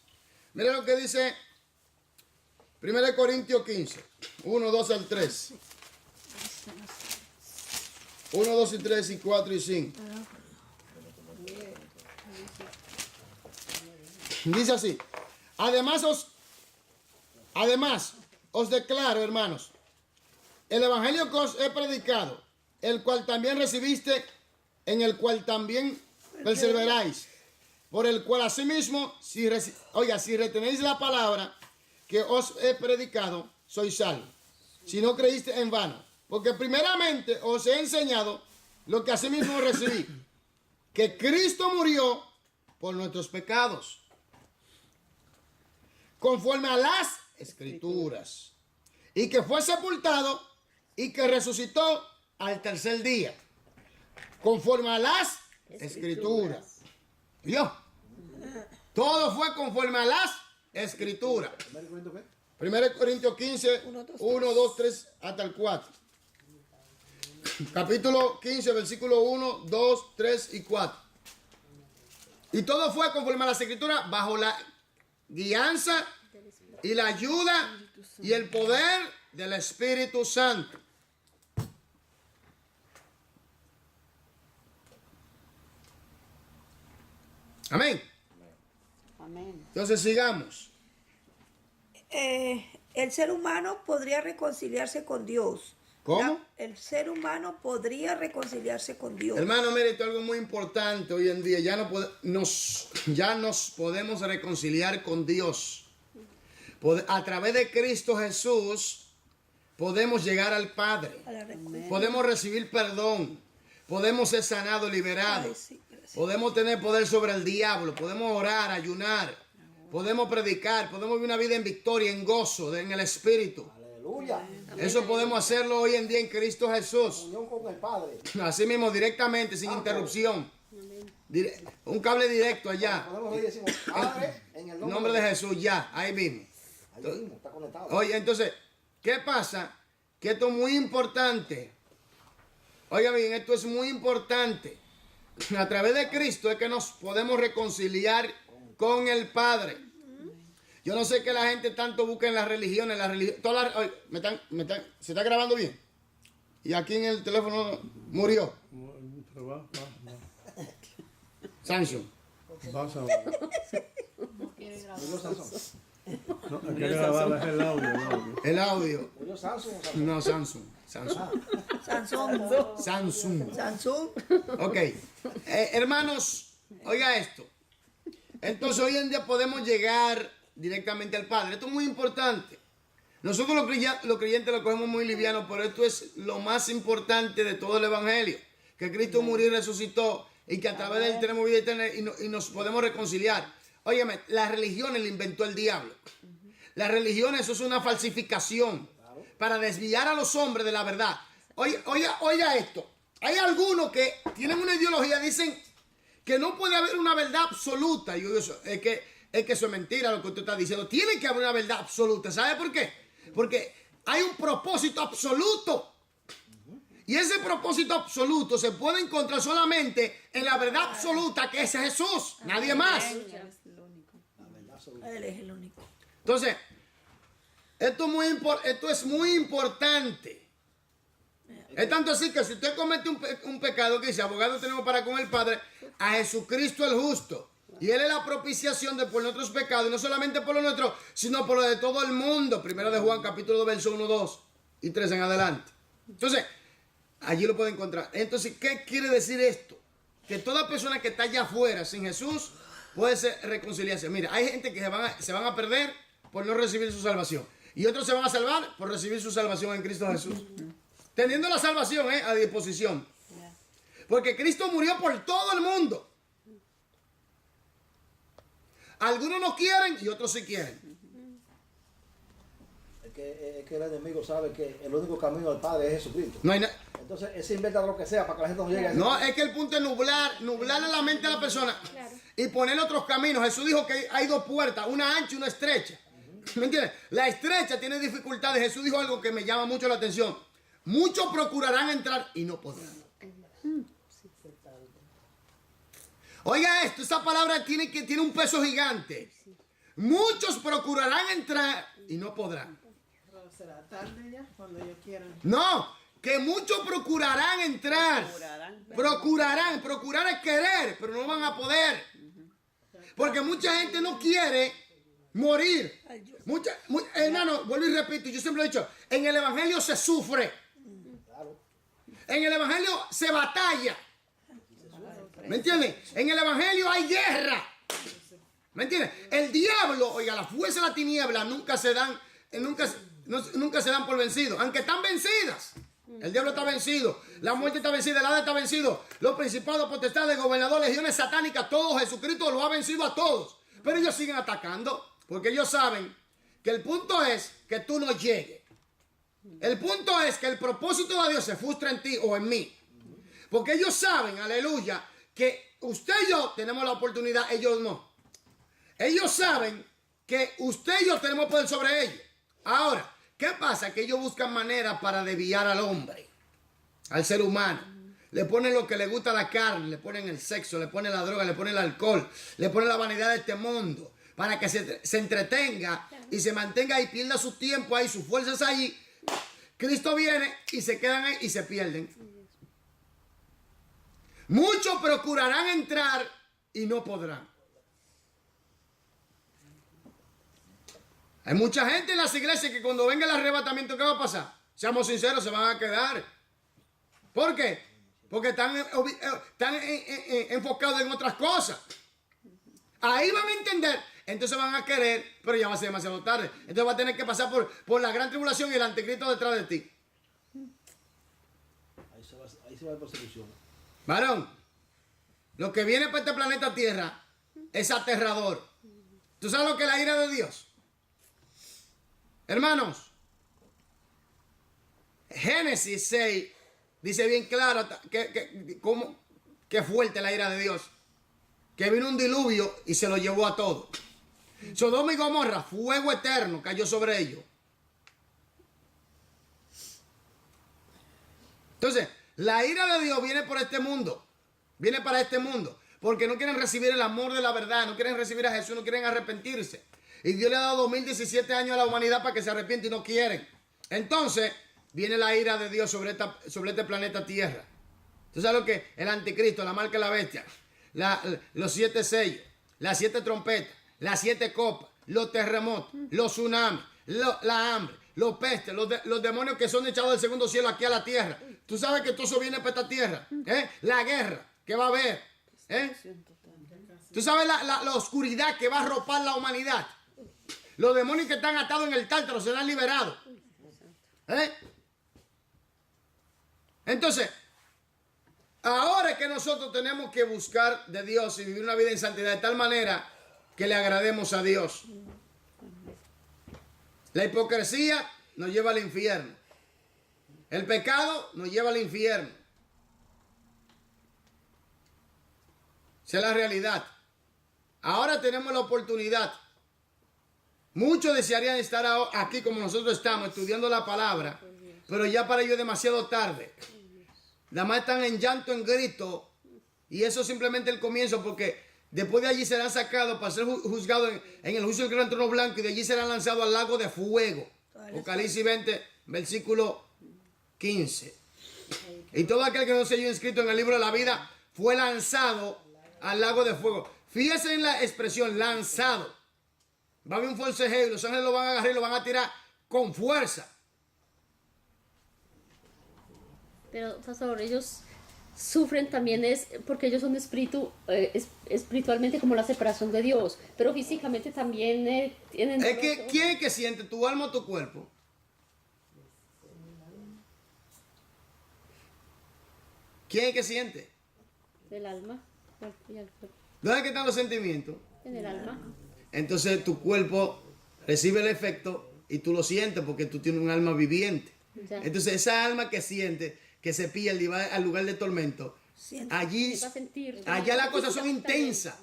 Mira lo que dice 1 Corintios 15, 1, 2 al 3. 1, 2 y 3 y 4 y 5. Dice así. Además os declaro, hermanos, el evangelio que os he predicado, el cual también recibiste, en el cual también perseveráis, por el cual asimismo, si retenéis la palabra que os he predicado, sois salvos. Si no creíste en vano. Porque primeramente os he enseñado lo que asimismo recibí, que Cristo murió por nuestros pecados, conforme a las escrituras, y que fue sepultado y que resucitó al tercer día, conforme a las escrituras. ¿Vio? Todo fue conforme a las escrituras. 1 Corintios 15, 1, 2, 3 hasta el 4. Capítulo 15, versículo 1, 2, 3 y 4. Y todo fue conforme a las escrituras bajo la guianza y la ayuda y el poder del Espíritu Santo. Amén. Amén. Entonces sigamos. El ser humano podría reconciliarse con Dios. ¿Cómo? El ser humano podría reconciliarse con Dios. Hermano, mire, esto es algo muy importante hoy en día. Ya nos podemos reconciliar con Dios. A través de Cristo Jesús podemos llegar al Padre. A la reconciliación. Podemos recibir perdón. Podemos ser sanados, liberados. Ay, sí, gracias. Podemos tener poder sobre el diablo. Podemos orar, ayunar. Podemos predicar. Podemos vivir una vida en victoria, en gozo, en el Espíritu. Aleluya. Eso podemos hacerlo hoy en día en Cristo Jesús. Unión con el Padre. Así mismo, directamente, sin interrupción. Un cable directo allá. Podemos oír y decimos, Padre, en el En nombre de Jesús, ya, ahí mismo. Ahí mismo, está conectado. Oye, entonces, ¿qué pasa? Que esto es muy importante. Oiga bien, esto es muy importante. A través de Cristo es que nos podemos reconciliar con el Padre. Yo no sé qué la gente tanto busca en las religiones. Oye, ¿se está grabando bien? Y aquí en el teléfono murió. Samsung. Murió Sansón. No, hay que grabar el audio. El audio. Murió Sansón o Sansón. No, Samsung. Sansón. Sansón. Ok. Hermanos, oiga esto. Entonces hoy en día podemos llegar directamente al Padre. Esto es muy importante. Nosotros los creyentes lo cogemos muy liviano, pero esto es lo más importante de todo el Evangelio. Que Cristo murió y resucitó y que a través de él tenemos vida eterna y nos podemos reconciliar. Óyeme, las religiones le inventó el diablo. Las religiones, eso es una falsificación para desviar a los hombres de la verdad. Oiga esto. Hay algunos que tienen una ideología, dicen que no puede haber una verdad absoluta. Yo digo, es que eso es mentira lo que usted está diciendo. Tiene que haber una verdad absoluta. ¿Sabe por qué? Porque hay un propósito absoluto. Y ese propósito absoluto se puede encontrar solamente en la verdad absoluta, que es Jesús. Nadie más. Él es el único. Entonces, esto es muy importante. Es tanto así que si usted comete un pecado, que dice, abogado tenemos para con el Padre, a Jesucristo el justo. Y Él es la propiciación por nuestros pecados, y no solamente por los nuestros, sino por los de todo el mundo. Primero de Juan, capítulo 2, verso 1, 2 y 3 en adelante. Entonces, allí lo puede encontrar. Entonces, ¿qué quiere decir esto? Que toda persona que está allá afuera sin Jesús puede reconciliarse. Mira, hay gente que se van a perder por no recibir su salvación. Y otros se van a salvar por recibir su salvación en Cristo Jesús. Teniendo la salvación a disposición. Porque Cristo murió por todo el mundo. Algunos no quieren y otros sí quieren. Es que el enemigo sabe que el único camino al Padre es Jesucristo. No hay Entonces, él se inventa lo que sea para que la gente no llegue a ese No, punto. es que el punto es nublarle la mente a la persona y ponerle otros caminos. Jesús dijo que hay dos puertas, una ancha y una estrecha. ¿Me entiendes? La estrecha tiene dificultades. Jesús dijo algo que me llama mucho la atención. Muchos procurarán entrar y no podrán. Oiga esto, esa palabra tiene un peso gigante. Muchos procurarán entrar y no podrán. Pero será tarde ya, cuando ellos quieran. No, que muchos procurarán entrar. Procurar es querer, pero no van a poder. Porque mucha gente no quiere morir. Hermano, vuelvo y repito, yo siempre he dicho, en el Evangelio se sufre. En el Evangelio se batalla. ¿Me entienden? En el Evangelio hay guerra. ¿Me entienden? El diablo, oiga, la fuerza de la tiniebla nunca se dan por vencidos, aunque están vencidas. El diablo está vencido, la muerte está vencida, el Hades está vencido, los principados, potestades, gobernadores, legiones satánicas, todo Jesucristo lo ha vencido a todos. Pero ellos siguen atacando, porque ellos saben que el punto es que tú no llegues. El punto es que el propósito de Dios se frustra en ti o en mí. Porque ellos saben, aleluya, que usted y yo tenemos la oportunidad, ellos no. Ellos saben que usted y yo tenemos poder sobre ellos. Ahora, ¿qué pasa? Que ellos buscan maneras para desviar al hombre, al ser humano. Le ponen lo que le gusta a la carne, le ponen el sexo, le ponen la droga, le ponen el alcohol, le ponen la vanidad de este mundo, para que se entretenga y se mantenga y pierda su tiempo ahí, sus fuerzas ahí. Cristo viene y se quedan ahí y se pierden. Muchos procurarán entrar y no podrán. Hay mucha gente en las iglesias que cuando venga el arrebatamiento, ¿qué va a pasar? Seamos sinceros, se van a quedar. ¿Por qué? Porque están enfocados en otras cosas. Ahí van a entender, entonces van a querer, pero ya va a ser demasiado tarde. Entonces va a tener que pasar por la gran tribulación y el anticristo detrás de ti. Ahí se va la persecución. Varón, lo que viene para este planeta Tierra es aterrador. ¿Tú sabes lo que es la ira de Dios? Hermanos, Génesis 6 dice bien claro que fuerte la ira de Dios. Que vino un diluvio y se lo llevó a todo. Sodoma y Gomorra, fuego eterno cayó sobre ellos. Entonces, la ira de Dios viene por este mundo. Viene para este mundo. Porque no quieren recibir el amor de la verdad. No quieren recibir a Jesús. No quieren arrepentirse. Y Dios le ha dado 2017 años a la humanidad para que se arrepiente y no quieren. Entonces, viene la ira de Dios sobre este planeta Tierra. ¿Tú sabes lo que es? El anticristo, la marca de la bestia. Los 7 sellos, las 7 trompetas, las 7 copas, los terremotos, los tsunamis, la hambre, los pestes, los demonios que son echados del segundo cielo aquí a la tierra. Tú sabes que todo eso viene para esta tierra. La guerra que va a haber. Tú sabes la oscuridad que va a arropar la humanidad. Los demonios que están atados en el tártaro serán liberados. Entonces, ahora es que nosotros tenemos que buscar de Dios y vivir una vida en santidad de tal manera que le agrademos a Dios. La hipocresía nos lleva al infierno. El pecado nos lleva al infierno. Esa es la realidad. Ahora tenemos la oportunidad. Muchos desearían estar aquí como nosotros estamos, estudiando la palabra, pero ya para ellos es demasiado tarde. Nada más están en llanto, en grito, y eso es simplemente el comienzo, porque después de allí serán sacados para ser juzgados en el juicio del gran trono blanco, y de allí serán lanzados al lago de fuego. Apocalipsis 20, versículo 15. Y todo aquel que no se haya inscrito en el libro de la vida fue lanzado al lago de fuego. Fíjense en la expresión, lanzado. Va a haber un forcejeo y los ángeles lo van a agarrar y lo van a tirar con fuerza. Pero, pastor, ellos sufren también es porque ellos son espiritualmente como la separación de Dios, pero físicamente también tienen... Es que, ¿quién es que siente, tu alma o tu cuerpo? ¿Quién es que siente? El alma. Y el cuerpo. ¿Dónde es que están los sentimientos? En el alma. Entonces tu cuerpo recibe el efecto y tú lo sientes porque tú tienes un alma viviente. Ya. Entonces esa alma que siente, que se pierde y va al lugar de tormento, allí, Va a sentir. allá las cosas son intensas.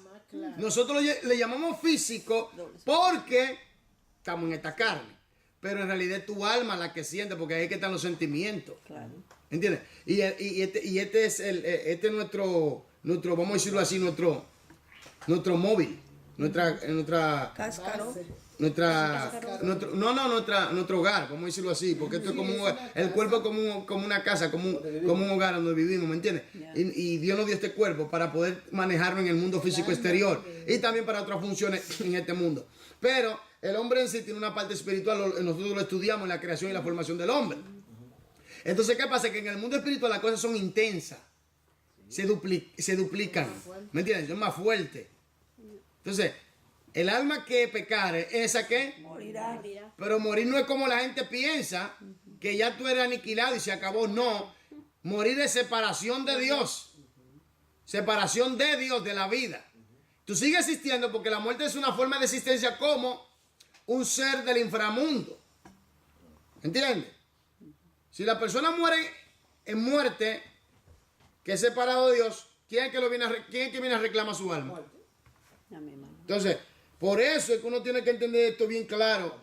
Nosotros le llamamos físico porque estamos en esta carne, pero en realidad es tu alma la que siente, porque ahí es que están los sentimientos. Claro. ¿Entiendes? Y este es nuestro, vamos a decirlo así, nuestro móvil, nuestra Cáscaro. nuestro hogar, vamos a decirlo así, porque esto es como el cuerpo es como una casa, como un hogar donde vivimos, ¿me entiendes? Y Dios nos dio este cuerpo para poder manejarlo en el mundo físico exterior y también para otras funciones en este mundo. Pero el hombre en sí tiene una parte espiritual, nosotros lo estudiamos en la creación y la formación del hombre. Entonces, ¿qué pasa? Que en el mundo espiritual las cosas son intensas, se duplican, ¿me entiendes? Es más fuerte. Entonces, el alma que pecare, ¿esa qué? Morirá. Pero morir no es como la gente piensa, que ya tú eres aniquilado y se acabó. No, morir es separación de Dios. Separación de Dios, de la vida. Tú sigues existiendo porque la muerte es una forma de existencia como un ser del inframundo. ¿Entiendes? Si la persona muere en muerte, que es separado de Dios, ¿quién es que viene a reclamar su alma? Amén, hermano. Entonces, por eso es que uno tiene que entender esto bien claro,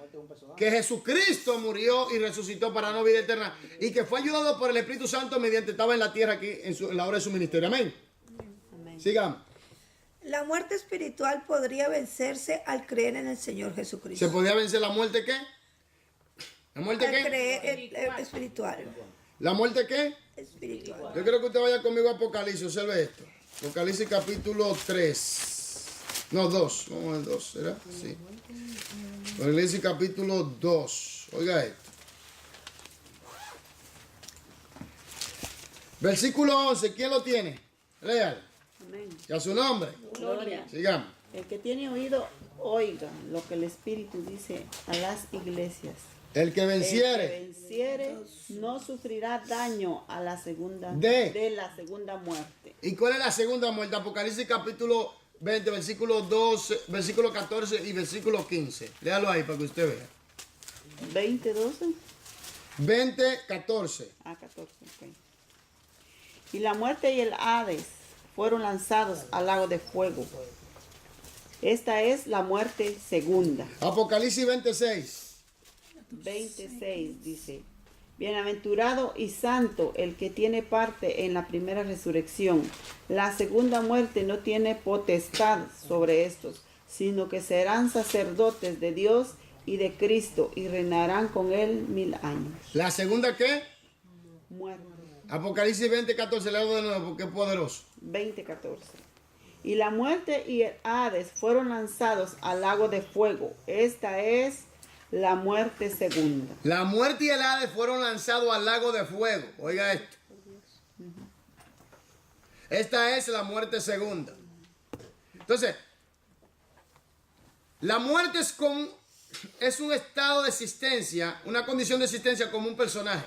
que Jesucristo murió y resucitó para no vida eterna y que fue ayudado por el Espíritu Santo mediante estaba en la tierra aquí en la hora de su ministerio. Amén. Amén. Sigamos. La muerte espiritual podría vencerse al creer en el Señor Jesucristo. ¿Se podía vencer la muerte qué? ¿La muerte Al qué? creer espiritual. ¿La muerte qué? Espiritual. Yo quiero que usted vaya conmigo a Apocalipsis, observe esto. Apocalipsis capítulo 3. No, 2. Vamos a ver 2, ¿será? Sí. Apocalipsis capítulo 2. Oiga esto. Versículo 11. ¿Quién lo tiene? Léalo. Amén. ¿Y a su nombre? Gloria. Sigamos. El que tiene oído, oiga lo que el Espíritu dice a las iglesias. El que El que venciere. venciere no sufrirá daño a la segunda De la segunda muerte. ¿Y cuál es la segunda muerte? Apocalipsis capítulo 20, versículo 12, versículo 14 y versículo 15. Léalo ahí para que usted vea. 20, 12. 20, 14. 14, ok. Y la muerte y el Hades fueron lanzados al lago de fuego. Esta es la muerte segunda. Apocalipsis 26. 26 dice: Bienaventurado y santo el que tiene parte en la primera resurrección. La segunda muerte no tiene potestad sobre estos, sino que serán sacerdotes de Dios y de Cristo y reinarán con él 1000 años. ¿La segunda qué? Muerte. Apocalipsis 20, 14. Léalo de nuevo porque es poderoso. 20:14. Y la muerte y el Hades fueron lanzados al lago de fuego. Esta es la muerte segunda. La muerte y el Hades fueron lanzados al lago de fuego. Oiga esto. Esta es la muerte segunda. Entonces, la muerte es un estado de existencia, una condición de existencia como un personaje.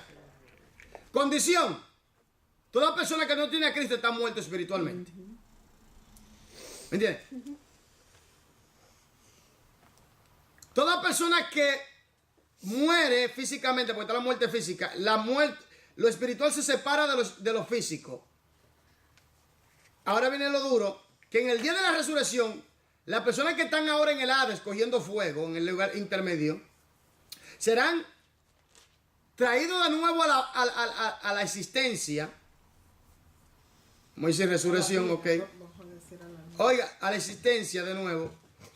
Condición. Toda persona que no tiene a Cristo está muerta espiritualmente. ¿Me entiendes? Toda persona que muere físicamente, porque está la muerte física, lo espiritual se separa de lo físico. Ahora viene lo duro, que en el día de la resurrección, las personas que están ahora en el Hades cogiendo fuego, en el lugar intermedio, serán traídos de nuevo a la existencia. Como dice resurrección, ok. Oiga, a la existencia de nuevo,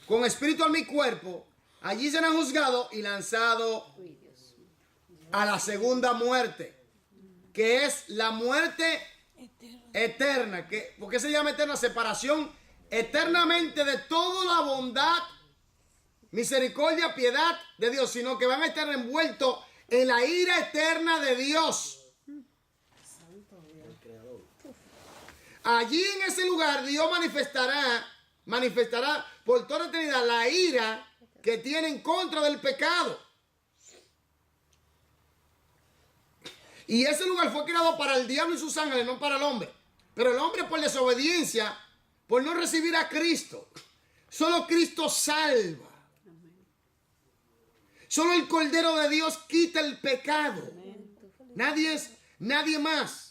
con espíritu en mi cuerpo. Allí serán juzgados y lanzados a la segunda muerte, que es la muerte eterna. ¿Por qué se llama eterna? Separación eternamente de toda la bondad, misericordia, piedad de Dios, sino que van a estar envueltos en la ira eterna de Dios. Allí en ese lugar Dios manifestará por toda la eternidad la ira que tiene en contra del pecado. Y ese lugar fue creado para el diablo y sus ángeles, no para el hombre. Pero el hombre, por desobediencia, por no recibir a Cristo, solo Cristo salva. Solo el Cordero de Dios quita el pecado. Nadie más.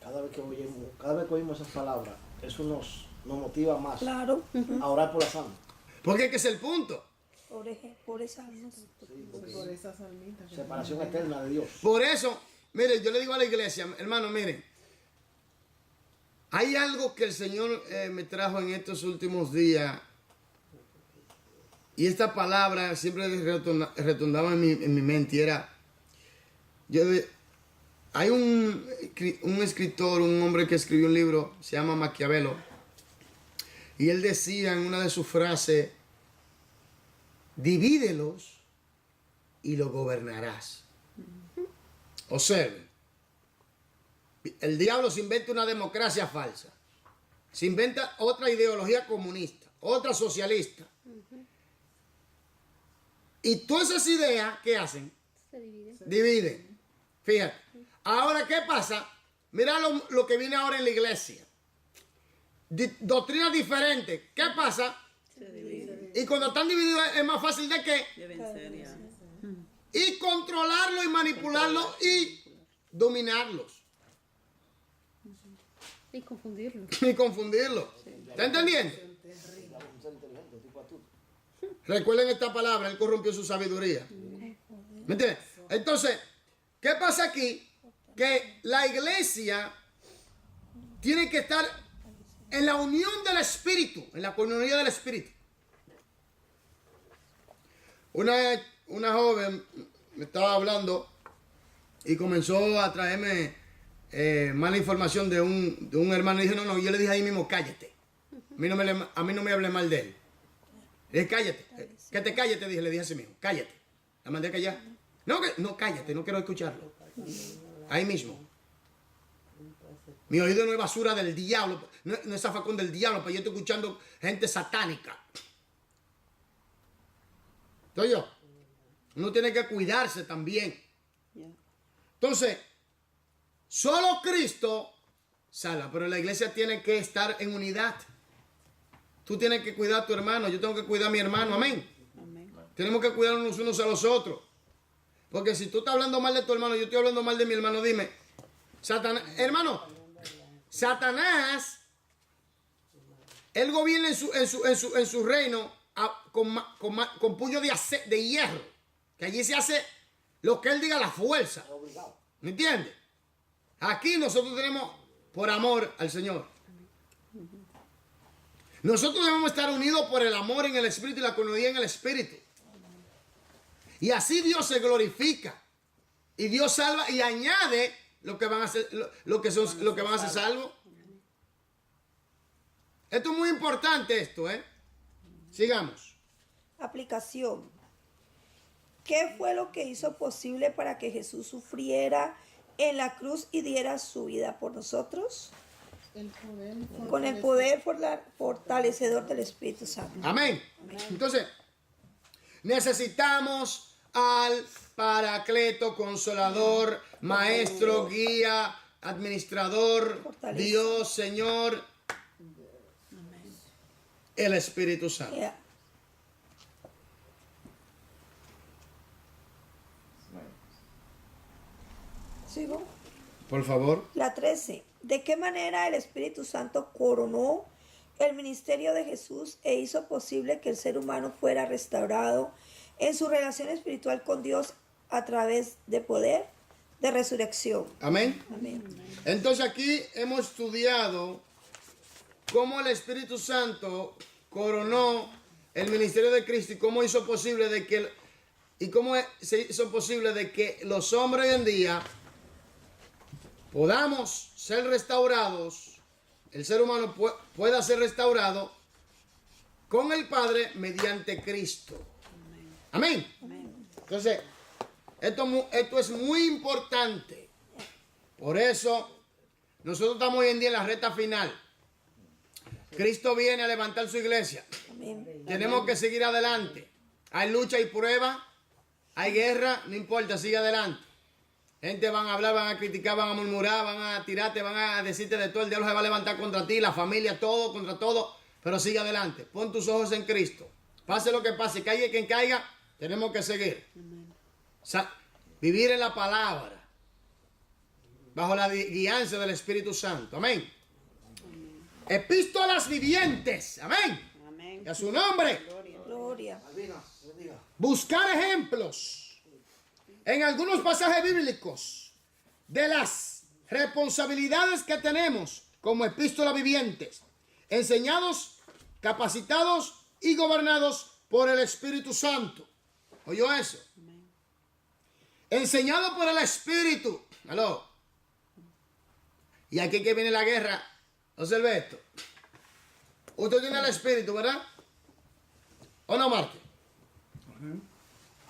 Cada vez que oímos esas palabras, eso nos motiva más Claro. a orar por la sangre. Porque ese es el punto. Por esas almas. Por esas almitas. Separación eterna de Dios. Por eso, mire, yo le digo a la iglesia, hermano, miren, hay algo que el Señor me trajo en estos últimos días. Y esta palabra siempre retumbaba en mi mente. Era, hay un escritor, un hombre que escribió un libro, se llama Maquiavelo. Y él decía en una de sus frases: divídelos y lo gobernarás. Observen. El diablo se inventa una democracia falsa. Se inventa otra ideología comunista, otra socialista. Y todas esas ideas, ¿qué hacen? Se divide. Dividen. Fíjate. Ahora, ¿qué pasa? Mira lo que viene ahora en la iglesia. Doctrinas diferentes. ¿Qué pasa? Se divide. Y cuando están divididos es más fácil de que De vencer, ya. y controlarlo y manipularlo y dominarlos Y confundirlo. y confundirlos. ¿Está entendiendo? Recuerden esta palabra, él corrompió su sabiduría. ¿Me entiendes? Entonces, ¿qué pasa aquí? Que la iglesia tiene que estar en la unión del Espíritu, en la comunión del Espíritu. Una joven me estaba hablando y comenzó a traerme mala información de un hermano. Y dije, no, yo le dije ahí mismo, cállate. A mí no me hable mal de él. Le dije, cállate. Que te calles, te dije, le dije así mismo, cállate. La mandé a callar. No, cállate, no quiero escucharlo. Ahí mismo. Mi oído no es basura del diablo, no es zafacón del diablo, pero yo estoy escuchando gente satánica. ¿Estoy yo? Uno tiene que cuidarse también. Entonces, solo Cristo salva, pero la iglesia tiene que estar en unidad. Tú tienes que cuidar a tu hermano, yo tengo que cuidar a mi hermano, amén. Tenemos que cuidarnos unos a los otros. Porque si tú estás hablando mal de tu hermano, yo estoy hablando mal de mi hermano, dime, Satanás, hermano, Satanás, él gobierna en su reino con puño de hierro. Que allí se hace lo que él diga a la fuerza. ¿Me entiendes? Aquí nosotros tenemos por amor al Señor. Nosotros debemos estar unidos por el amor en el Espíritu y la comunidad en el Espíritu. Y así Dios se glorifica. Y Dios salva y añade lo que van a ser, lo que van a ser salvos. Esto es muy importante esto, ¿eh? Sigamos. Aplicación. ¿Qué fue lo que hizo posible para que Jesús sufriera en la cruz y diera su vida por nosotros? El poder. Con el poder fortalecedor del Espíritu Santo. Amén. Entonces, necesitamos al Paracleto, Consolador, Maestro, Guía, Administrador, Fortaleza. Dios, Señor, el Espíritu Santo. Yeah. ¿Sigo? Por favor. La 13. ¿De qué manera el Espíritu Santo coronó el ministerio de Jesús e hizo posible que el ser humano fuera restaurado en su relación espiritual con Dios a través de poder de resurrección? Amén. Amén. Entonces aquí hemos estudiado cómo el Espíritu Santo coronó el ministerio de Cristo y cómo hizo posible de que se hizo posible de que los hombres hoy en día podamos ser restaurados, el ser humano pueda ser restaurado con el Padre mediante Cristo. Amén. Entonces, esto es muy importante. Por eso, nosotros estamos hoy en día en la recta final. Cristo viene a levantar su iglesia. Amén. Tenemos que seguir adelante. Hay lucha y prueba, hay guerra, no importa, sigue adelante. Gente van a hablar, van a criticar, van a murmurar, van a tirarte, van a decirte de todo. El diablo se va a levantar contra ti, la familia, todo, contra todo. Pero sigue adelante. Pon tus ojos en Cristo. Pase lo que pase, caiga quien caiga, tenemos que seguir. Vivir en la palabra. Bajo la guianza del Espíritu Santo. Amén. Epístolas vivientes. Amén. Amén. Y a su nombre. Gloria. Buscar ejemplos en algunos pasajes bíblicos de las responsabilidades que tenemos como epístolas vivientes, enseñados, capacitados y gobernados por el Espíritu Santo. ¿Oyó eso? Enseñado por el Espíritu. ¿Aló? Y aquí que viene la guerra. Observe esto. Usted tiene el Espíritu, ¿verdad? ¿O no, Marte?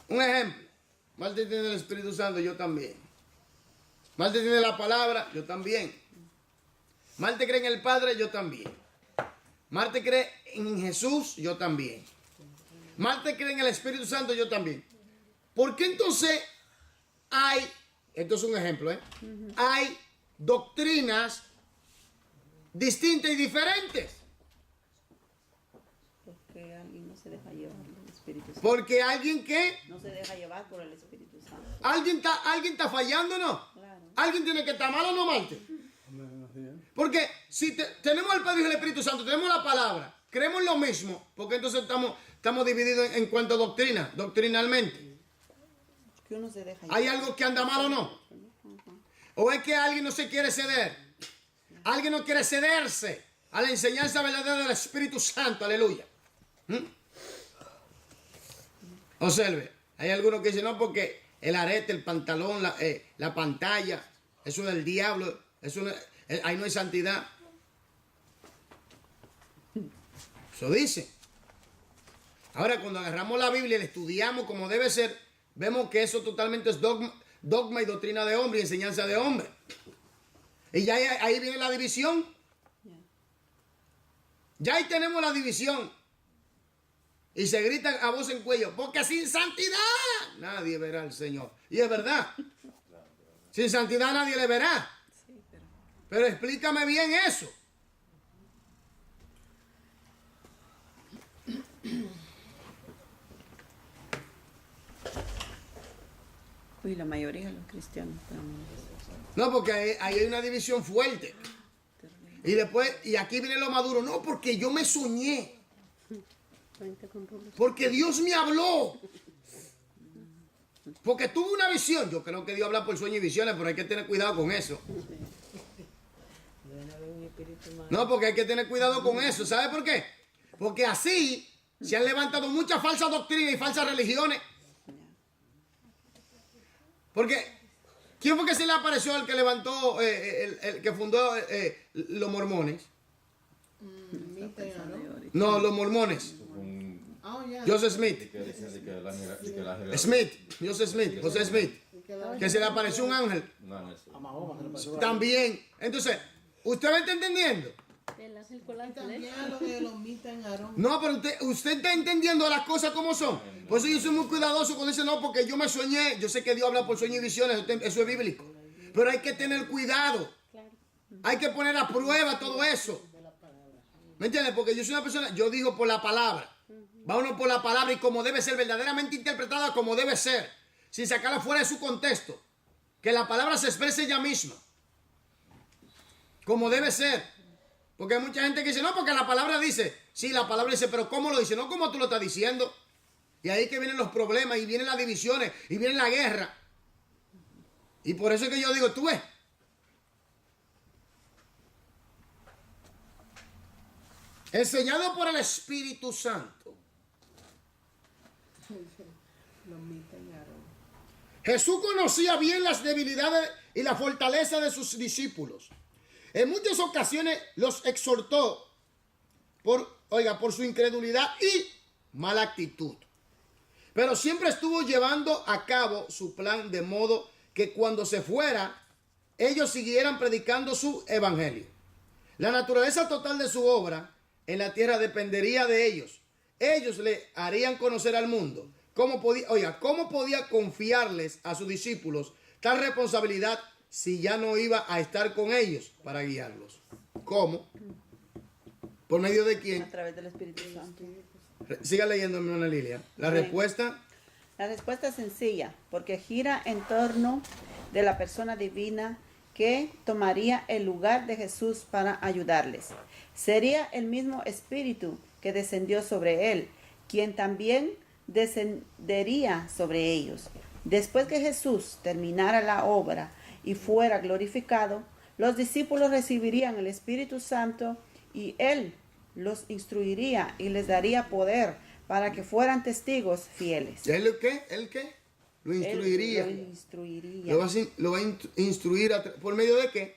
Un ejemplo. Marte tiene el Espíritu Santo, yo también. Marte tiene la palabra, yo también. Marte cree en el Padre, yo también. Marte cree en Jesús, yo también. Marte cree en el Espíritu Santo, yo también. ¿Por qué entonces hay, esto es un ejemplo, hay doctrinas distintas y diferentes? Porque alguien no se deja llevar por el Espíritu Santo. Porque alguien que, No se deja llevar por el Espíritu Santo. alguien está fallando, ¿no? Claro. Alguien tiene que estar mal o no, Marte. Porque si tenemos al Padre y el Espíritu Santo, tenemos la palabra, creemos lo mismo, porque entonces estamos divididos en cuanto a doctrina, doctrinalmente. Que uno se deja llevar. ¿Hay algo que anda mal o no? ¿O es que alguien no se quiere ceder? Alguien no quiere cederse a la enseñanza verdadera del Espíritu Santo, aleluya. Observe, hay algunos que dicen, no, porque el arete, el pantalón, la pantalla, eso es del diablo, ahí no hay santidad. Eso dice. Ahora, cuando agarramos la Biblia y la estudiamos como debe ser, vemos que eso totalmente es dogma y doctrina de hombre y enseñanza de hombre. Y ya ahí viene la división. Ya ahí tenemos la división. Y se grita a voz en cuello, porque sin santidad nadie verá al Señor. Y es verdad. Sin santidad nadie le verá. Pero explícame bien eso. Uy, la mayoría de los cristianos están... No, porque ahí hay una división fuerte. Y después, y aquí viene lo maduro. No, porque yo me soñé. Porque Dios me habló. Porque tuve una visión. Yo creo que Dios habla por sueños y visiones, pero hay que tener cuidado con eso. No, porque hay que tener cuidado con eso. ¿Sabe por qué? Porque así se han levantado muchas falsas doctrinas y falsas religiones. Porque, ¿quién fue que se le apareció el que levantó, el que fundó los mormones? No, los mormones. Joseph Smith. José Smith. Que se le apareció un ángel. También. Entonces, ¿usted me está entendiendo? El ángel con la También lo de los mitas en Aarón. No, pero usted está entendiendo las cosas como son. Por eso yo soy muy cuidadoso cuando dice, no, porque yo me soñé. Yo sé que Dios habla por sueños y visiones, eso es bíblico. Pero hay que tener cuidado. Hay que poner a prueba todo eso. ¿Me entiendes? Porque yo soy una persona, yo digo por la palabra. Vámonos por la palabra y como debe ser, verdaderamente interpretada como debe ser. Sin sacarla fuera de su contexto. Que la palabra se exprese ella misma. Como debe ser. Porque hay mucha gente que dice, no, porque la palabra dice. Sí, la palabra dice, pero ¿cómo lo dice? No como tú lo estás diciendo. Y ahí que vienen los problemas, y vienen las divisiones, y viene la guerra. Y por eso es que yo digo, tú ves. Enseñado por el Espíritu Santo. Los mitas en Aarón. Jesús conocía bien las debilidades y la fortaleza de sus discípulos. En muchas ocasiones los exhortó por su incredulidad y mala actitud. Pero siempre estuvo llevando a cabo su plan de modo que cuando se fuera, ellos siguieran predicando su evangelio. La naturaleza total de su obra en la tierra dependería de ellos. Ellos le harían conocer al mundo. ¿Cómo podía confiarles a sus discípulos tal responsabilidad si ya no iba a estar con ellos para guiarlos? ¿Cómo? ¿Por medio de quién? A través del Espíritu Santo. Siga leyendo, hermana Lilia. La Amén. respuesta. La respuesta es sencilla, porque gira en torno de la persona divina que tomaría el lugar de Jesús para ayudarles. Sería el mismo Espíritu que descendió sobre él, quien también descendería sobre ellos. Después que Jesús terminara la obra y fuera glorificado, los discípulos recibirían el Espíritu Santo y él los instruiría y les daría poder para que fueran testigos fieles. ¿Él qué? ¿Él qué? Lo instruiría. Él lo instruiría. Lo va a instruir ¿por medio de qué?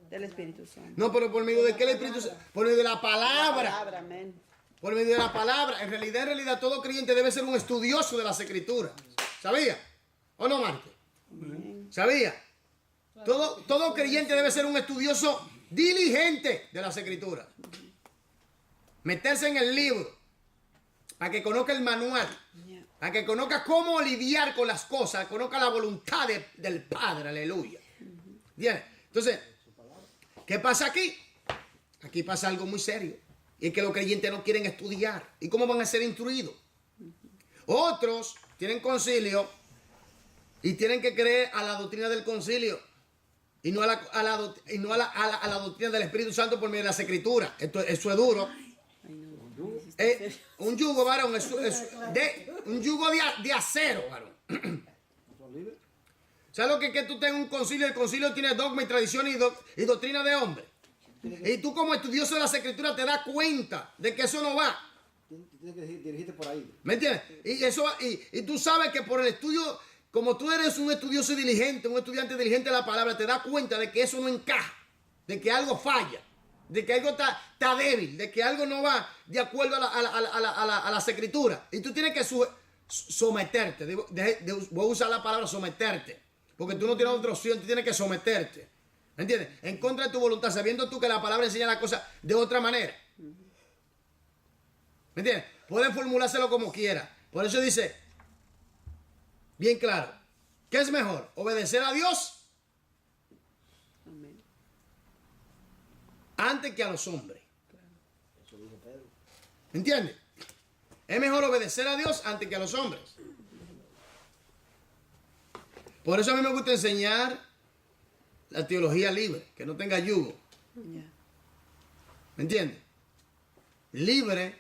Del Espíritu Santo. No, pero ¿por medio de qué el Espíritu Santo? Por medio de la palabra. Amén. Por medio de la palabra. En realidad, todo creyente debe ser un estudioso de las Escrituras. ¿Sabía? ¿O no, Marte? ¿Sabía? Todo creyente debe ser un estudioso diligente de las Escrituras. Meterse en el libro. Para que conozca el manual. Para que conozca cómo lidiar con las cosas. Conozca la voluntad del Padre. Aleluya. Bien. Entonces, ¿qué pasa aquí? Aquí pasa algo muy serio. Y es que los creyentes no quieren estudiar. ¿Y cómo van a ser instruidos? Otros tienen concilio y tienen que creer a la doctrina del concilio y no a la doctrina del Espíritu Santo por medio de las Escrituras. Eso es duro. Un yugo, varón, un yugo de acero, varón. ¿Sabes lo que es que tú tengas un concilio? El concilio tiene dogma y tradición y doctrina de hombre. Y tú como estudioso de las Escrituras te das cuenta de que eso no va. Tienes que dirigirte por ahí. ¿Me entiendes? Y tú sabes que por el estudio, como tú eres un estudioso diligente, un estudiante diligente de la palabra, te das cuenta de que eso no encaja, de que algo falla, de que algo está débil, de que algo no va de acuerdo a las Escrituras. Y tú tienes que someterte. Voy a usar la palabra someterte, porque tú no tienes otra opción, tú tienes que someterte. ¿Me entiendes? En contra de tu voluntad, sabiendo tú que la palabra enseña la cosa de otra manera. ¿Me entiendes? Pueden formulárselo como quiera. Por eso dice, bien claro, ¿qué es mejor? ¿Obedecer a Dios? Antes que a los hombres. ¿Me entiendes? Es mejor obedecer a Dios antes que a los hombres. Por eso a mí me gusta enseñar la teología libre, que no tenga yugo. ¿Me entiendes? Libre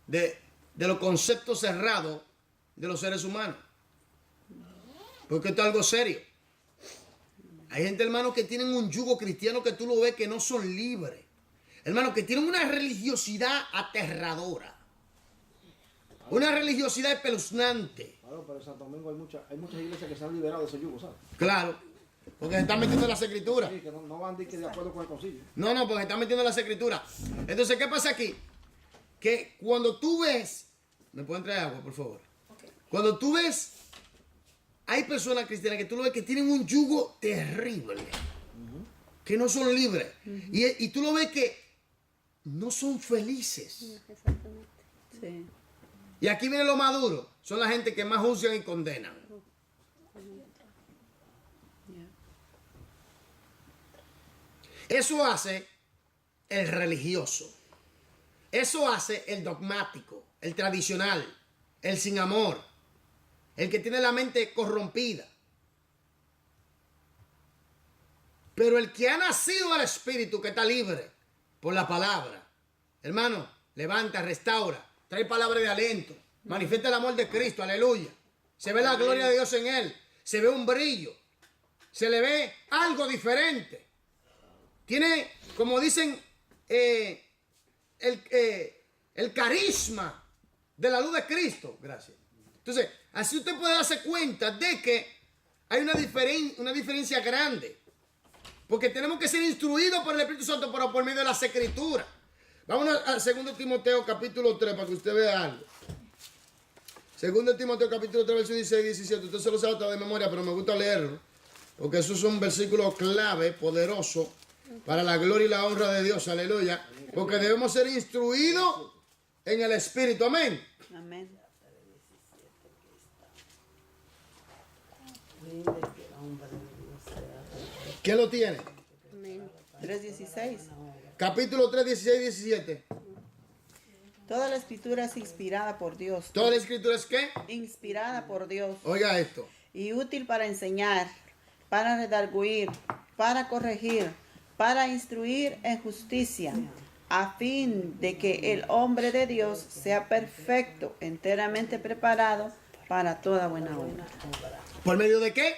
de los conceptos cerrados de los seres humanos. Porque esto es algo serio. Hay gente, hermano, que tienen un yugo cristiano que tú lo ves que no son libres. Hermano, que tienen una religiosidad aterradora. Una religiosidad espeluznante. Claro, pero en Santo Domingo hay muchas iglesias que se han liberado de ese yugo, ¿sabes? Claro. Porque se están metiendo en las Escrituras. Sí, que no van de acuerdo con el concilio. No, porque se están metiendo en las Escrituras. Entonces, ¿qué pasa aquí? Que cuando tú ves... ¿Me pueden traer agua, por favor? Okay. Cuando tú ves... Hay personas cristianas que tú lo ves que tienen un yugo terrible. Que no son libres. Y tú lo ves que no son felices. Exactamente. Sí. Y aquí viene lo más duro. Son la gente que más juzgan y condenan. Eso hace el religioso. Eso hace el dogmático, el tradicional, el sin amor, el que tiene la mente corrompida. Pero el que ha nacido al Espíritu, que está libre por la palabra, hermano, levanta, restaura, trae palabra de aliento, manifiesta el amor de Cristo, aleluya. Se ve la gloria de Dios en él, se ve un brillo, se le ve algo diferente. Tiene, como dicen, el carisma de la luz de Cristo. Gracias. Entonces, así usted puede darse cuenta de que hay una diferencia grande. Porque tenemos que ser instruidos por el Espíritu Santo, pero por medio de las Escrituras. Vámonos al 2 Timoteo capítulo 3 para que usted vea algo. 2 Timoteo capítulo 3, versos 16 y 17. Usted se lo sabe de memoria, pero me gusta leerlo. Porque esos son versículos clave, poderosos, para la gloria y la honra de Dios. Aleluya. Porque debemos ser instruidos en el Espíritu. Amén. Amén. ¿Quién lo tiene? Amén. 3:16. Capítulo 3, 16 y 17. Toda la escritura es inspirada por Dios. ¿Toda la escritura es qué? Inspirada por Dios. Oiga esto. Y útil para enseñar, para redarguir, para corregir, para instruir en justicia, a fin de que el hombre de Dios sea perfecto, enteramente preparado para toda buena obra. ¿Por medio de qué?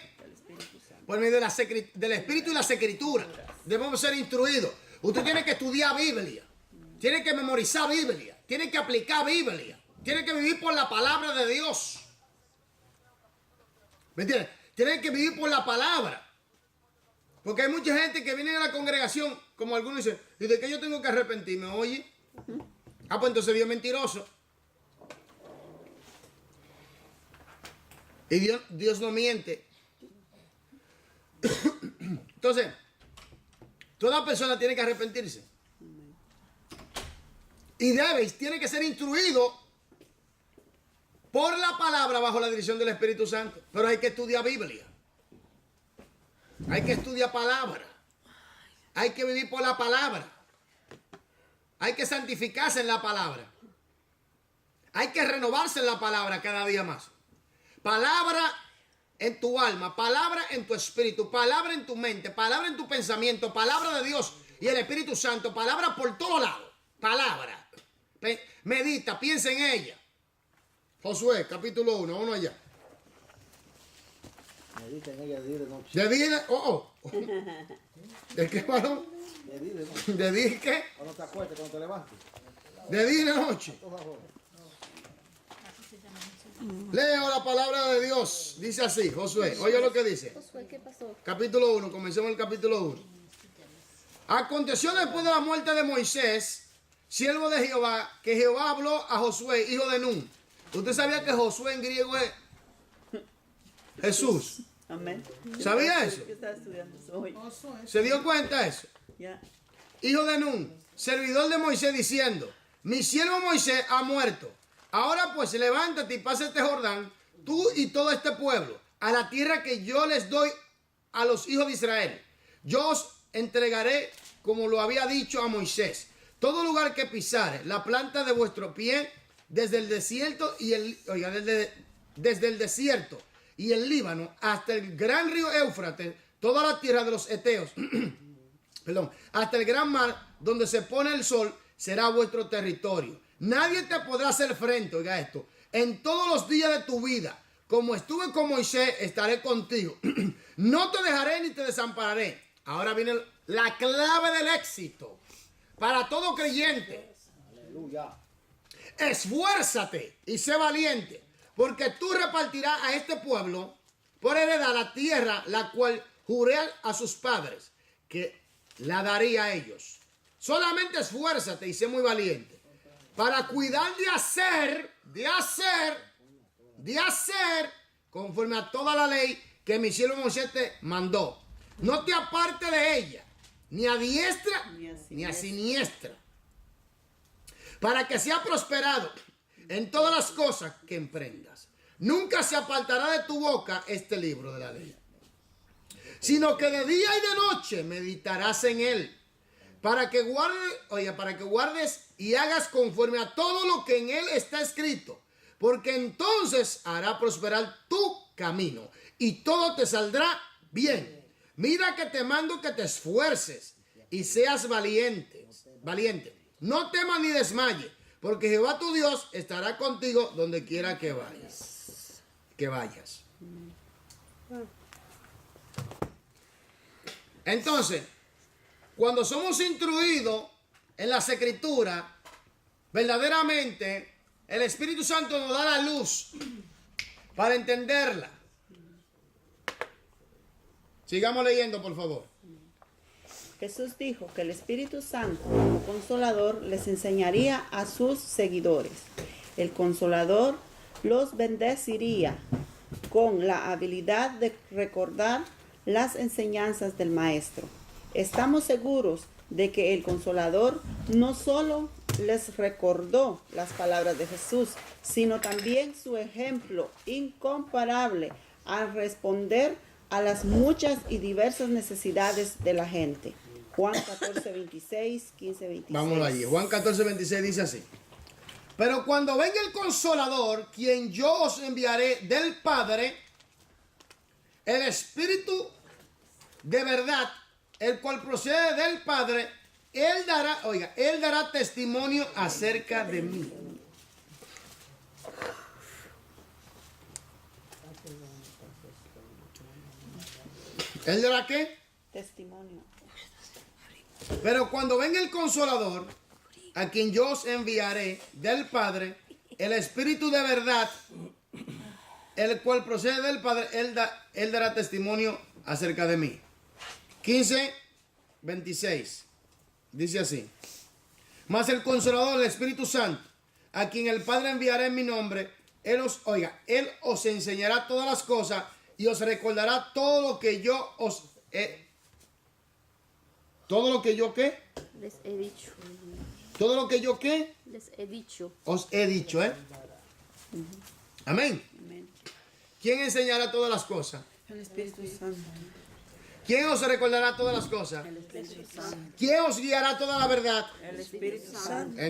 Por medio de del Espíritu y las Escrituras. Debemos ser instruidos. Usted tiene que estudiar Biblia. Tiene que memorizar Biblia. Tiene que aplicar Biblia. Tiene que vivir por la palabra de Dios. ¿Me entiendes? Tiene que vivir por la palabra. Porque hay mucha gente que viene a la congregación, como algunos dicen, ¿y de qué yo tengo que arrepentirme? Oye. Ah, pues entonces Dios es mentiroso. Y Dios no miente. Entonces, toda persona tiene que arrepentirse. Y tiene que ser instruido por la palabra bajo la dirección del Espíritu Santo. Pero hay que estudiar Biblia. Hay que estudiar palabra. Hay que vivir por la palabra. hay que santificarse en la palabra. Hay que renovarse en la palabra cada día más. Palabra en tu alma, palabra en tu espíritu, palabra en tu mente, palabra en tu pensamiento, palabra de Dios y el Espíritu Santo, palabra por todos lados. Palabra. Medita, piensa en ella. Josué, capítulo 1, uno allá. Medita en ella de día y de noche. ¿De día? ¿De qué, varón? De día y de noche. ¿De día y qué? Cuando te acuestes, cuando te levantes. De día y de noche. Todas horas. Leo la palabra de Dios. Dice así, Josué. Oye lo que dice. Josué, ¿qué pasó? Capítulo 1, comencemos el capítulo 1. Aconteció después de la muerte de Moisés, siervo de Jehová, que Jehová habló a Josué, hijo de Nun. ¿Usted sabía que Josué en griego es Jesús? Amén. ¿Sabía eso? Yo estaba estudiando eso hoy. ¿Se dio cuenta de eso? Ya. Hijo de Nun, servidor de Moisés, diciendo: mi siervo Moisés ha muerto. Ahora pues levántate y pasa este Jordán, tú y todo este pueblo, a la tierra que yo les doy a los hijos de Israel. Yo os entregaré, como lo había dicho a Moisés, todo lugar que pisare, la planta de vuestro pie, desde el desierto y desde el desierto y el Líbano hasta el gran río Éufrates, toda la tierra de los Eteos, perdón, hasta el gran mar donde se pone el sol, será vuestro territorio. Nadie te podrá hacer frente, oiga esto, en todos los días de tu vida. Como estuve con Moisés, estaré contigo. No te dejaré ni te desampararé. Ahora viene la clave del éxito para todo creyente. Aleluya. Esfuérzate y sé valiente, porque tú repartirás a este pueblo por heredad la tierra, la cual juré a sus padres, que la daría a ellos. Solamente esfuérzate y sé muy valiente, para cuidar de hacer, conforme a toda la ley que mi siervo Moisés te mandó. No te aparte de ella, ni a diestra, ni a siniestra, para que sea prosperado en todas las cosas que emprendas. Nunca se apartará de tu boca este libro de la ley, sino que de día y de noche meditarás en él, para que guardes y hagas conforme a todo lo que en él está escrito, porque entonces hará prosperar tu camino y todo te saldrá bien. Mira que te mando que te esfuerces y seas valiente. No temas ni desmayes, porque Jehová tu Dios estará contigo donde quiera que vayas. Entonces, cuando somos instruidos en las Escrituras, verdaderamente el Espíritu Santo nos da la luz para entenderla. Sigamos leyendo, por favor. Jesús dijo que el Espíritu Santo, como Consolador, les enseñaría a sus seguidores. El Consolador los bendeciría con la habilidad de recordar las enseñanzas del Maestro. Estamos seguros de que el Consolador no solo les recordó las palabras de Jesús, sino también su ejemplo incomparable al responder a las muchas y diversas necesidades de la gente. Juan 14, 26, 15, 26. Vamos allí. Juan 14, 26 dice así: pero cuando venga el Consolador, quien yo os enviaré del Padre, el Espíritu de verdad, el cual procede del Padre, él dará testimonio acerca de mí. ¿Él dará qué? Testimonio. Pero cuando venga el Consolador, a quien yo os enviaré del Padre, el Espíritu de verdad, el cual procede del Padre, él dará testimonio acerca de mí. 15, 26. Dice así: mas el Consolador, el Espíritu Santo, a quien el Padre enviará en mi nombre, él os enseñará todas las cosas y os recordará todo lo que yo os he... ¿Todo lo que yo qué? Les he dicho. ¿Todo lo que yo qué? Les he dicho. Os he dicho, ¿eh? Amén. Amén. ¿Quién enseñará todas las cosas? El Espíritu Santo. ¿Quién os recordará todas las cosas? El Espíritu Santo. ¿Quién os guiará toda la verdad? El Espíritu Santo.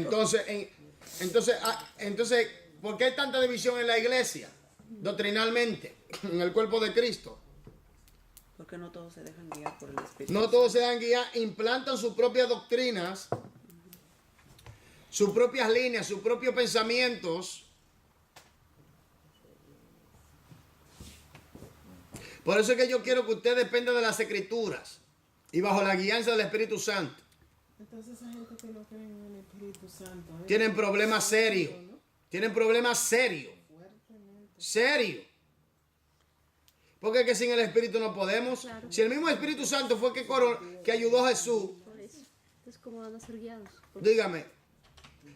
Entonces, ¿por qué hay tanta división en la iglesia? Doctrinalmente, en el cuerpo de Cristo. Porque no todos se dejan guiar por el Espíritu No todos se dan guía, implantan sus propias doctrinas, sus propias líneas, sus propios pensamientos. Por eso es que yo quiero que usted dependa de las Escrituras y bajo la guianza del Espíritu Santo. Entonces esa gente que no cree en el Espíritu Santo, ¿eh? Tienen problemas serios. Tienen problemas serios. Serios. Porque es que sin el Espíritu no podemos. Claro. Si el mismo Espíritu Santo fue que ayudó a Jesús, Por eso. Entonces, ¿cómo van a ser guiados? dígame.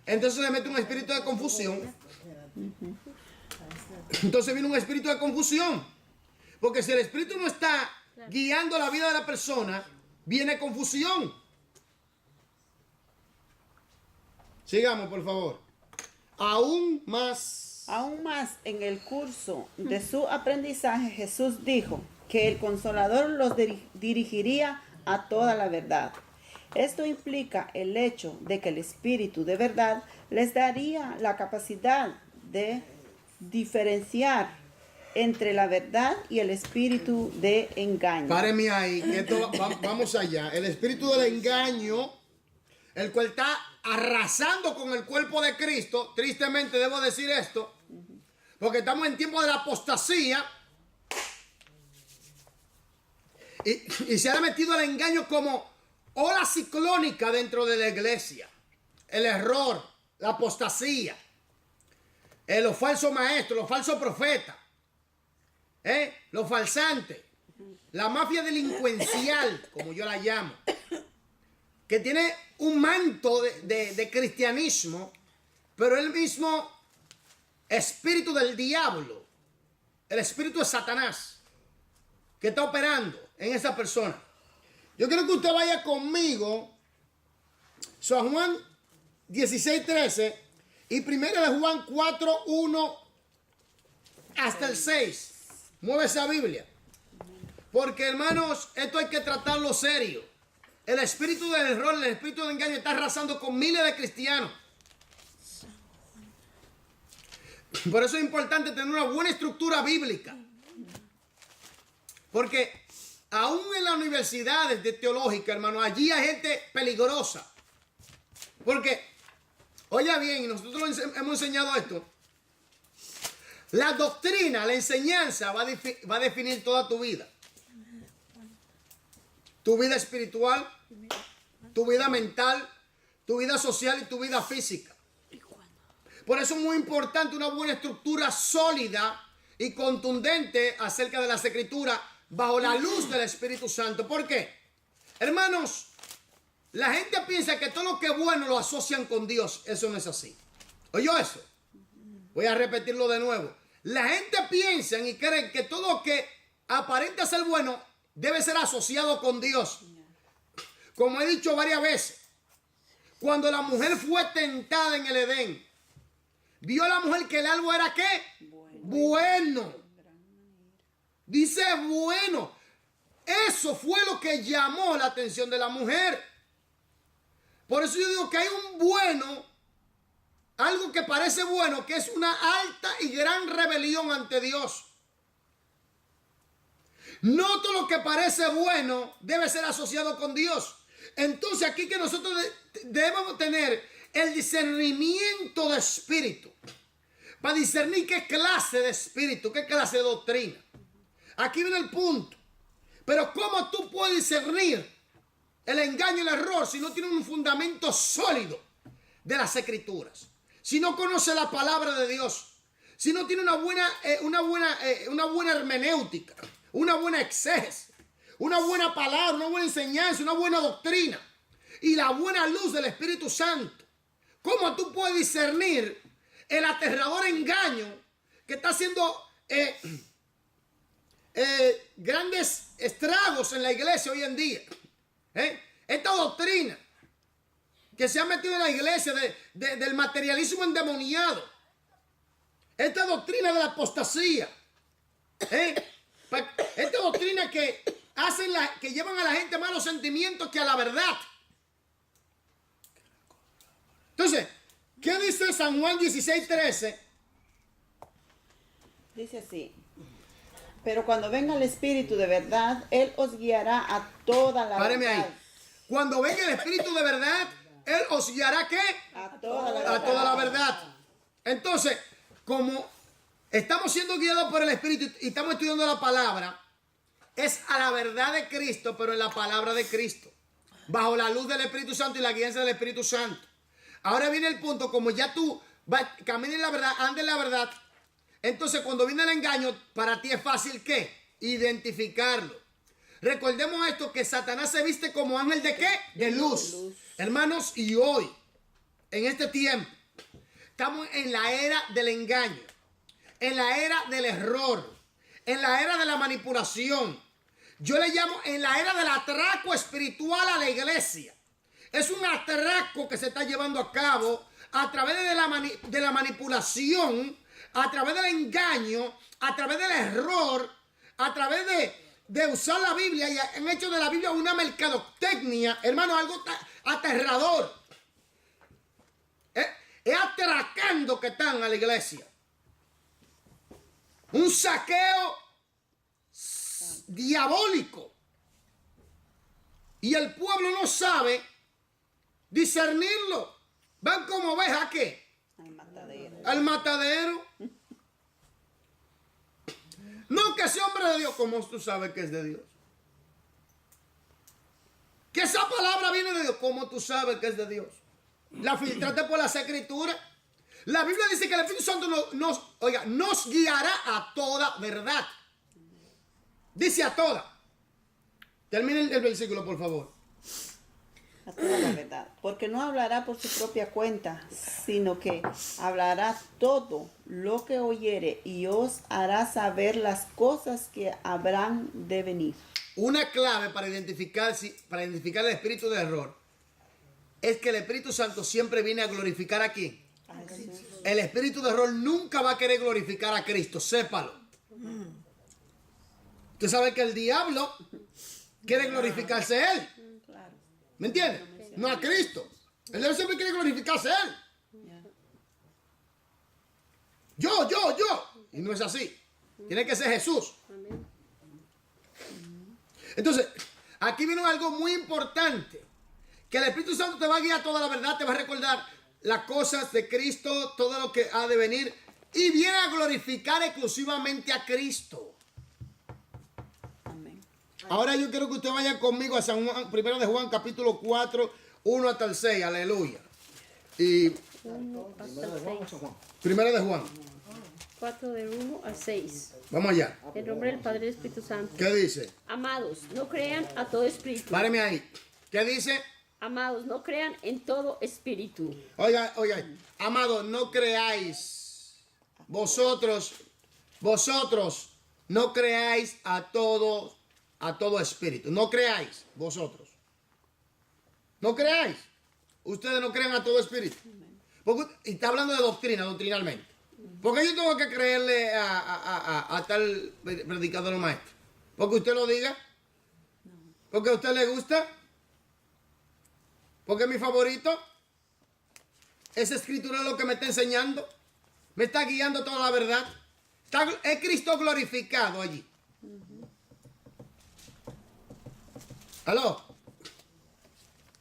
Entonces le mete un espíritu de confusión. Entonces viene un espíritu de confusión. Porque si el espíritu no está guiando la vida de la persona, viene confusión. Sigamos, por favor. Aún más. Aún más, en el curso de su aprendizaje, Jesús dijo que el Consolador los dirigiría a toda la verdad. Esto implica el hecho de que el Espíritu de verdad les daría la capacidad de diferenciar entre la verdad y el espíritu de engaño. Páreme ahí, que vamos allá. El espíritu del engaño, el cual está arrasando con el cuerpo de Cristo. Tristemente debo decir esto, porque estamos en tiempo de la apostasía. Y se ha metido el engaño como ola ciclónica dentro de la iglesia. El error, la apostasía, los falsos maestros, los falsos profetas, los falsantes, la mafia delincuencial, como yo la llamo, que tiene un manto de cristianismo, pero el mismo espíritu del diablo, el espíritu de Satanás, que está operando en esa persona. Yo quiero que usted vaya conmigo San Juan 16:13 y primera de Juan 4:1 hasta el 6. Mueve esa Biblia. Porque, hermanos, esto hay que tratarlo serio. El espíritu del error, el espíritu del engaño está arrasando con miles de cristianos. Por eso es importante tener una buena estructura bíblica. Porque aún en las universidades teológicas, hermano, allí hay gente peligrosa. Porque, oiga bien, y nosotros hemos enseñado esto. La doctrina, la enseñanza va a definir toda tu vida. Tu vida espiritual, tu vida mental, tu vida social y tu vida física. Por eso es muy importante una buena estructura sólida y contundente acerca de las Escrituras bajo la luz del Espíritu Santo. ¿Por qué? Hermanos, la gente piensa que todo lo que es bueno lo asocian con Dios. Eso no es así. ¿Oyó eso? Voy a repetirlo de nuevo. La gente piensa y cree que todo lo que aparenta ser bueno debe ser asociado con Dios. Como he dicho varias veces, cuando la mujer fue tentada en el Edén, vio a la mujer que el árbol era ¿qué? Bueno. Dice bueno. Eso fue lo que llamó la atención de la mujer. Por eso yo digo que hay un bueno, algo que parece bueno, que es una alta y gran rebelión ante Dios. No todo lo que parece bueno debe ser asociado con Dios. Entonces aquí que nosotros debemos tener el discernimiento de espíritu. Para discernir qué clase de espíritu, qué clase de doctrina. Aquí viene el punto. Pero ¿cómo tú puedes discernir el engaño y el error si no tienes un fundamento sólido de las Escrituras? Si no conoce la palabra de Dios, si no tiene una buena hermenéutica, una buena exégesis, una buena palabra, una buena enseñanza, una buena doctrina y la buena luz del Espíritu Santo, ¿cómo tú puedes discernir el aterrador engaño que está haciendo grandes estragos en la iglesia hoy en día? Esta doctrina que se ha metido en la iglesia del materialismo endemoniado. Esta doctrina de la apostasía. Esta doctrina que que llevan a la gente más a los sentimientos que a la verdad. Entonces, ¿qué dice San Juan 16:13? Dice así: pero cuando venga el Espíritu de verdad, Él os guiará a toda la Páreme verdad. ahí. Cuando venga el Espíritu de verdad, Él os guiará ¿qué? A toda la A verdad. toda la verdad. Entonces, como estamos siendo guiados por el Espíritu y estamos estudiando la palabra, es a la verdad de Cristo, pero en la palabra de Cristo, bajo la luz del Espíritu Santo y la guianza del Espíritu Santo. Ahora viene el punto, como ya tú caminas en la verdad, andas en la verdad, entonces cuando viene el engaño, para ti es fácil ¿qué? Identificarlo. Recordemos esto, que Satanás se viste como ángel ¿de qué? De luz. Hermanos, y hoy, en este tiempo, estamos en la era del engaño, en la era del error, en la era de la manipulación. Yo le llamo en la era del atraco espiritual a la iglesia. Es un atraco que se está llevando a cabo a través de la manipulación, a través del engaño, a través del error, a través de usar la Biblia, y han hecho de la Biblia una mercadotecnia, hermano, algo aterrador. Es atracando que están a la iglesia. Un saqueo diabólico. Y el pueblo no sabe discernirlo. Van como ovejas, ¿a qué? Al matadero. Al matadero. No, que ese hombre de Dios, ¿cómo tú sabes que es de Dios? Que esa palabra viene de Dios, ¿cómo tú sabes que es de Dios? La filtraste por las escrituras. La Biblia dice que el Espíritu Santo nos guiará a toda verdad. Dice a toda. Termine el versículo, por favor. A toda la verdad. Porque no hablará por su propia cuenta, sino que hablará todo lo que oyere y os hará saber las cosas que habrán de venir. Una clave para identificar el espíritu de error es que el Espíritu Santo siempre viene a glorificar a quién. El espíritu de error nunca va a querer glorificar a Cristo, sépalo. Usted sabe que el diablo quiere glorificarse a él. ¿Me entiende? No a Cristo. El diablo siempre quiere glorificarse a él. Yo. Y no es así. Tiene que ser Jesús. Entonces, aquí viene algo muy importante. Que el Espíritu Santo te va a guiar a toda la verdad, te va a recordar las cosas de Cristo, todo lo que ha de venir. Y viene a glorificar exclusivamente a Cristo. Amén. Ahora yo quiero que usted vaya conmigo a San Juan, primero de Juan, capítulo 4, 1 hasta el 6. Aleluya. Y primero de Juan. 4 del 1 al 6. Vamos allá. En nombre del Padre y del Espíritu Santo. ¿Qué dice? Amados, no crean a todo espíritu. Páreme ahí. ¿Qué dice? Amados, no crean en todo espíritu. Oiga, amados, no creáis. Vosotros no creáis a todo espíritu. No creáis vosotros. No creáis. Ustedes no creen a todo espíritu. Y está hablando de doctrina, doctrinalmente. Porque yo tengo que creerle a tal predicador o maestro. Porque usted lo diga. Porque a usted le gusta. Porque es mi favorito. Esa escritura es lo que me está enseñando. Me está guiando toda la verdad. Es Cristo glorificado allí. ¿Aló?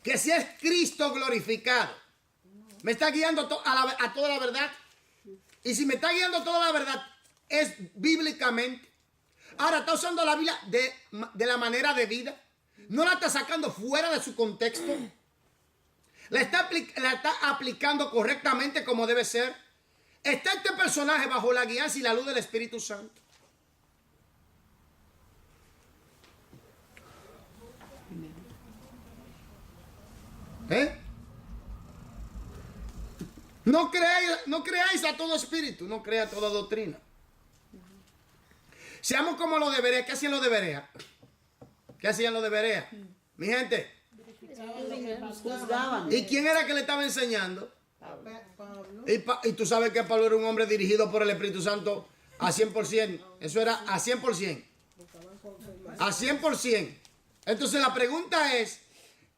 Que si es Cristo glorificado, me está guiando a toda la verdad. Y si me está guiando toda la verdad, es bíblicamente. Ahora está usando la Biblia de la manera de vida. No la está sacando fuera de su contexto. La está aplicando correctamente como debe ser. Está este personaje bajo la guianza y la luz del Espíritu Santo. No creáis a todo espíritu, no crea a toda doctrina. Seamos como los de Berea. ¿Qué hacían los de Berea? ¿Qué hacían los de Berea? Mi gente. Juzgaban. ¿Y quién era que le estaba enseñando? Pablo. Y tú sabes que Pablo era un hombre dirigido por el Espíritu Santo a 100%. Eso era a 100%. A 100%. Entonces la pregunta es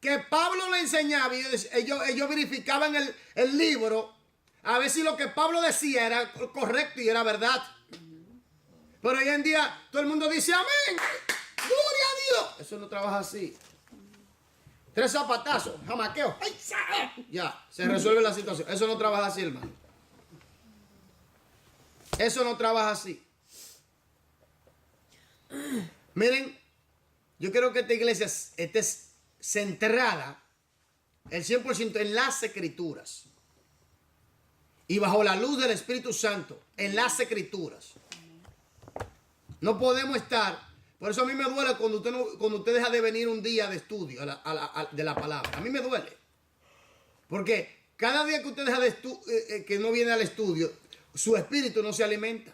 que Pablo le enseñaba y ellos verificaban el libro a ver si lo que Pablo decía era correcto y era verdad. Pero hoy en día todo el mundo dice amén, gloria a Dios. Eso no trabaja así. 3 zapatazos, jamaqueo, ya, se resuelve la situación. Eso no trabaja así, hermano. Eso no trabaja así. Miren, yo quiero que esta iglesia esté centrada el 100% en las escrituras y bajo la luz del Espíritu Santo en las escrituras. No podemos estar, por eso a mí me duele cuando usted deja de venir un día de estudio de la palabra. A mí me duele, porque cada día que usted deja que no viene al estudio, su espíritu no se alimenta.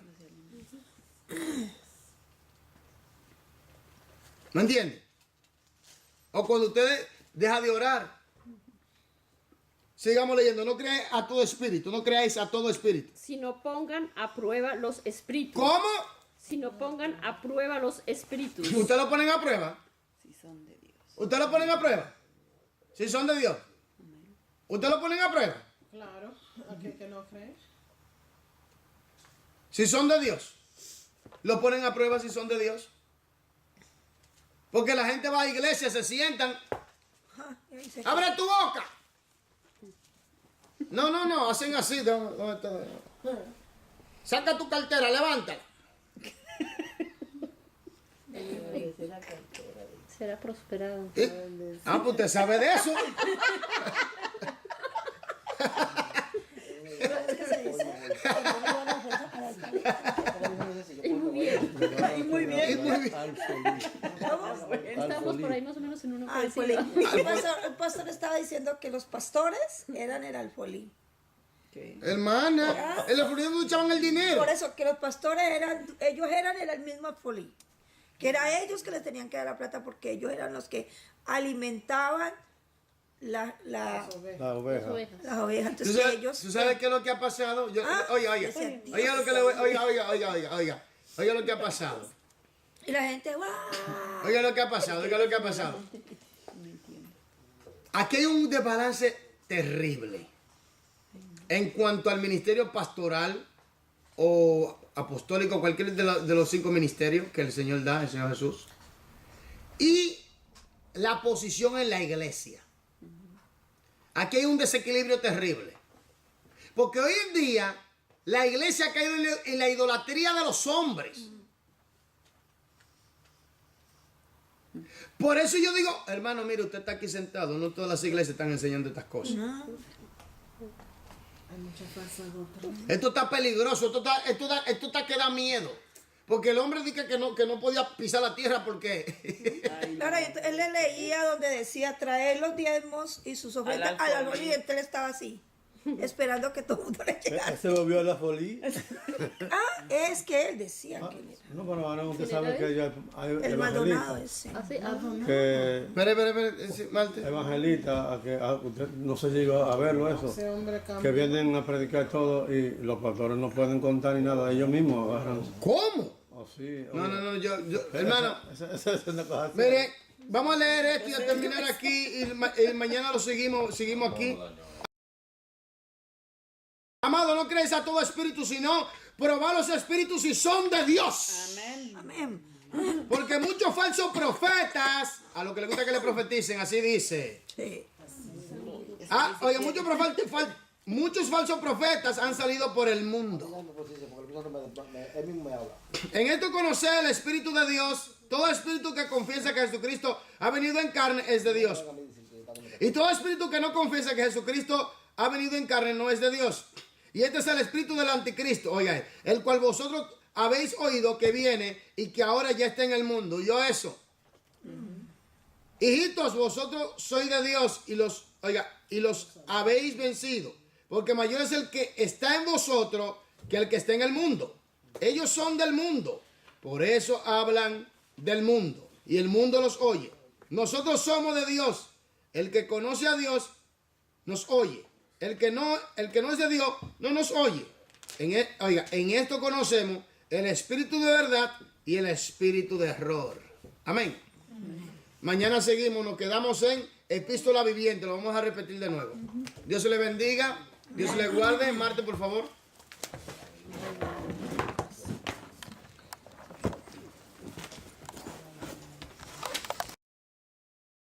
¿No entiende? O cuando usted deja de orar. Sigamos leyendo. No creáis a todo espíritu. No creáis a todo espíritu. Si no pongan a prueba los espíritus. ¿Cómo? Si no pongan a prueba los espíritus. ¿Usted lo ponen a prueba? Si son de Dios. ¿Usted lo ponen a prueba? Si son de Dios. ¿Usted lo ponen a prueba? Claro, aquel que no cree. Si son de Dios. ¿Lo ponen a prueba si son de Dios? Porque la gente va a iglesias, se sientan. ¡Abre tu boca! No, hacen así. Saca tu cartera, levántala. Será prosperado. Ah, pues usted sabe de eso. Muy bien. Estamos por ahí más o menos en una Alfolí. parecida. El pastor estaba diciendo que los pastores eran el alfolí. Hermana, el alfolí no echaban el dinero. Por eso que los pastores ellos eran el mismo alfolí. Que era ellos que les tenían que dar la plata porque ellos eran los que alimentaban las oveja. ovejas. ¿Tú Entonces sabes, ellos... ¿tú sabes qué es lo que ha pasado? Oiga lo que le voy, oiga lo que ha pasado. Y la gente, ¡guau! Oiga lo que ha pasado. Aquí hay un desbalance terrible en cuanto al ministerio pastoral o apostólico, cualquier de los 5 ministerios que el Señor da, el Señor Jesús, y la posición en la iglesia. Aquí hay un desequilibrio terrible. Porque hoy en día la iglesia ha caído en la idolatría de los hombres. Por eso yo digo, hermano, mire, usted está aquí sentado, no todas las iglesias están enseñando estas cosas. Hay muchas falsas doctrinas. Esto está peligroso, esto está que da miedo. Porque el hombre dice que no podía pisar la tierra porque... Claro, él le leía donde decía traer los diezmos y sus ofrendas al alfolí y él estaba así, esperando que todo el mundo le llegara. ¿Se volvió a la folí? Es que él decía que No, pero ahora usted sabe que hay el Maldonado evangelistas. ese. Que Espere, Marte. evangelistas, usted no se llegó a verlo eso. Ese hombre cambió. Que vienen a predicar todo y los pastores no pueden contar ni nada, ellos mismos agarran. ¿Cómo? Oh, sí, No, yo hermano, Esa es una cosa así. mire, vamos a leer esto y a terminar aquí y mañana lo seguimos aquí. Amado, no crees a todo espíritu, sino probar los espíritus si son de Dios. Amén. Porque muchos falsos profetas, a lo que le gusta que le profeticen, así dice. Sí. Oye, muchos falsos profetas han salido por el mundo. Él mismo me habla. En esto conocer el Espíritu de Dios. Todo espíritu que confiesa que Jesucristo ha venido en carne es de Dios. Y todo espíritu que no confiesa que Jesucristo ha venido en carne no es de Dios. Y este es el espíritu del anticristo, oiga, el cual vosotros habéis oído que viene y que ahora ya está en el mundo. Yo eso. Hijitos, vosotros sois de Dios y los habéis vencido. Porque mayor es el que está en vosotros que el que está en el mundo. Ellos son del mundo. Por eso hablan del mundo. Y el mundo los oye. Nosotros somos de Dios. El que conoce a Dios nos oye. El que no es de Dios no nos oye. En esto conocemos el espíritu de verdad y el espíritu de error. Amén. Mañana seguimos, nos quedamos en epístola viviente, lo vamos a repetir de nuevo. Dios se le bendiga, Dios se le guarde. Marte, por favor.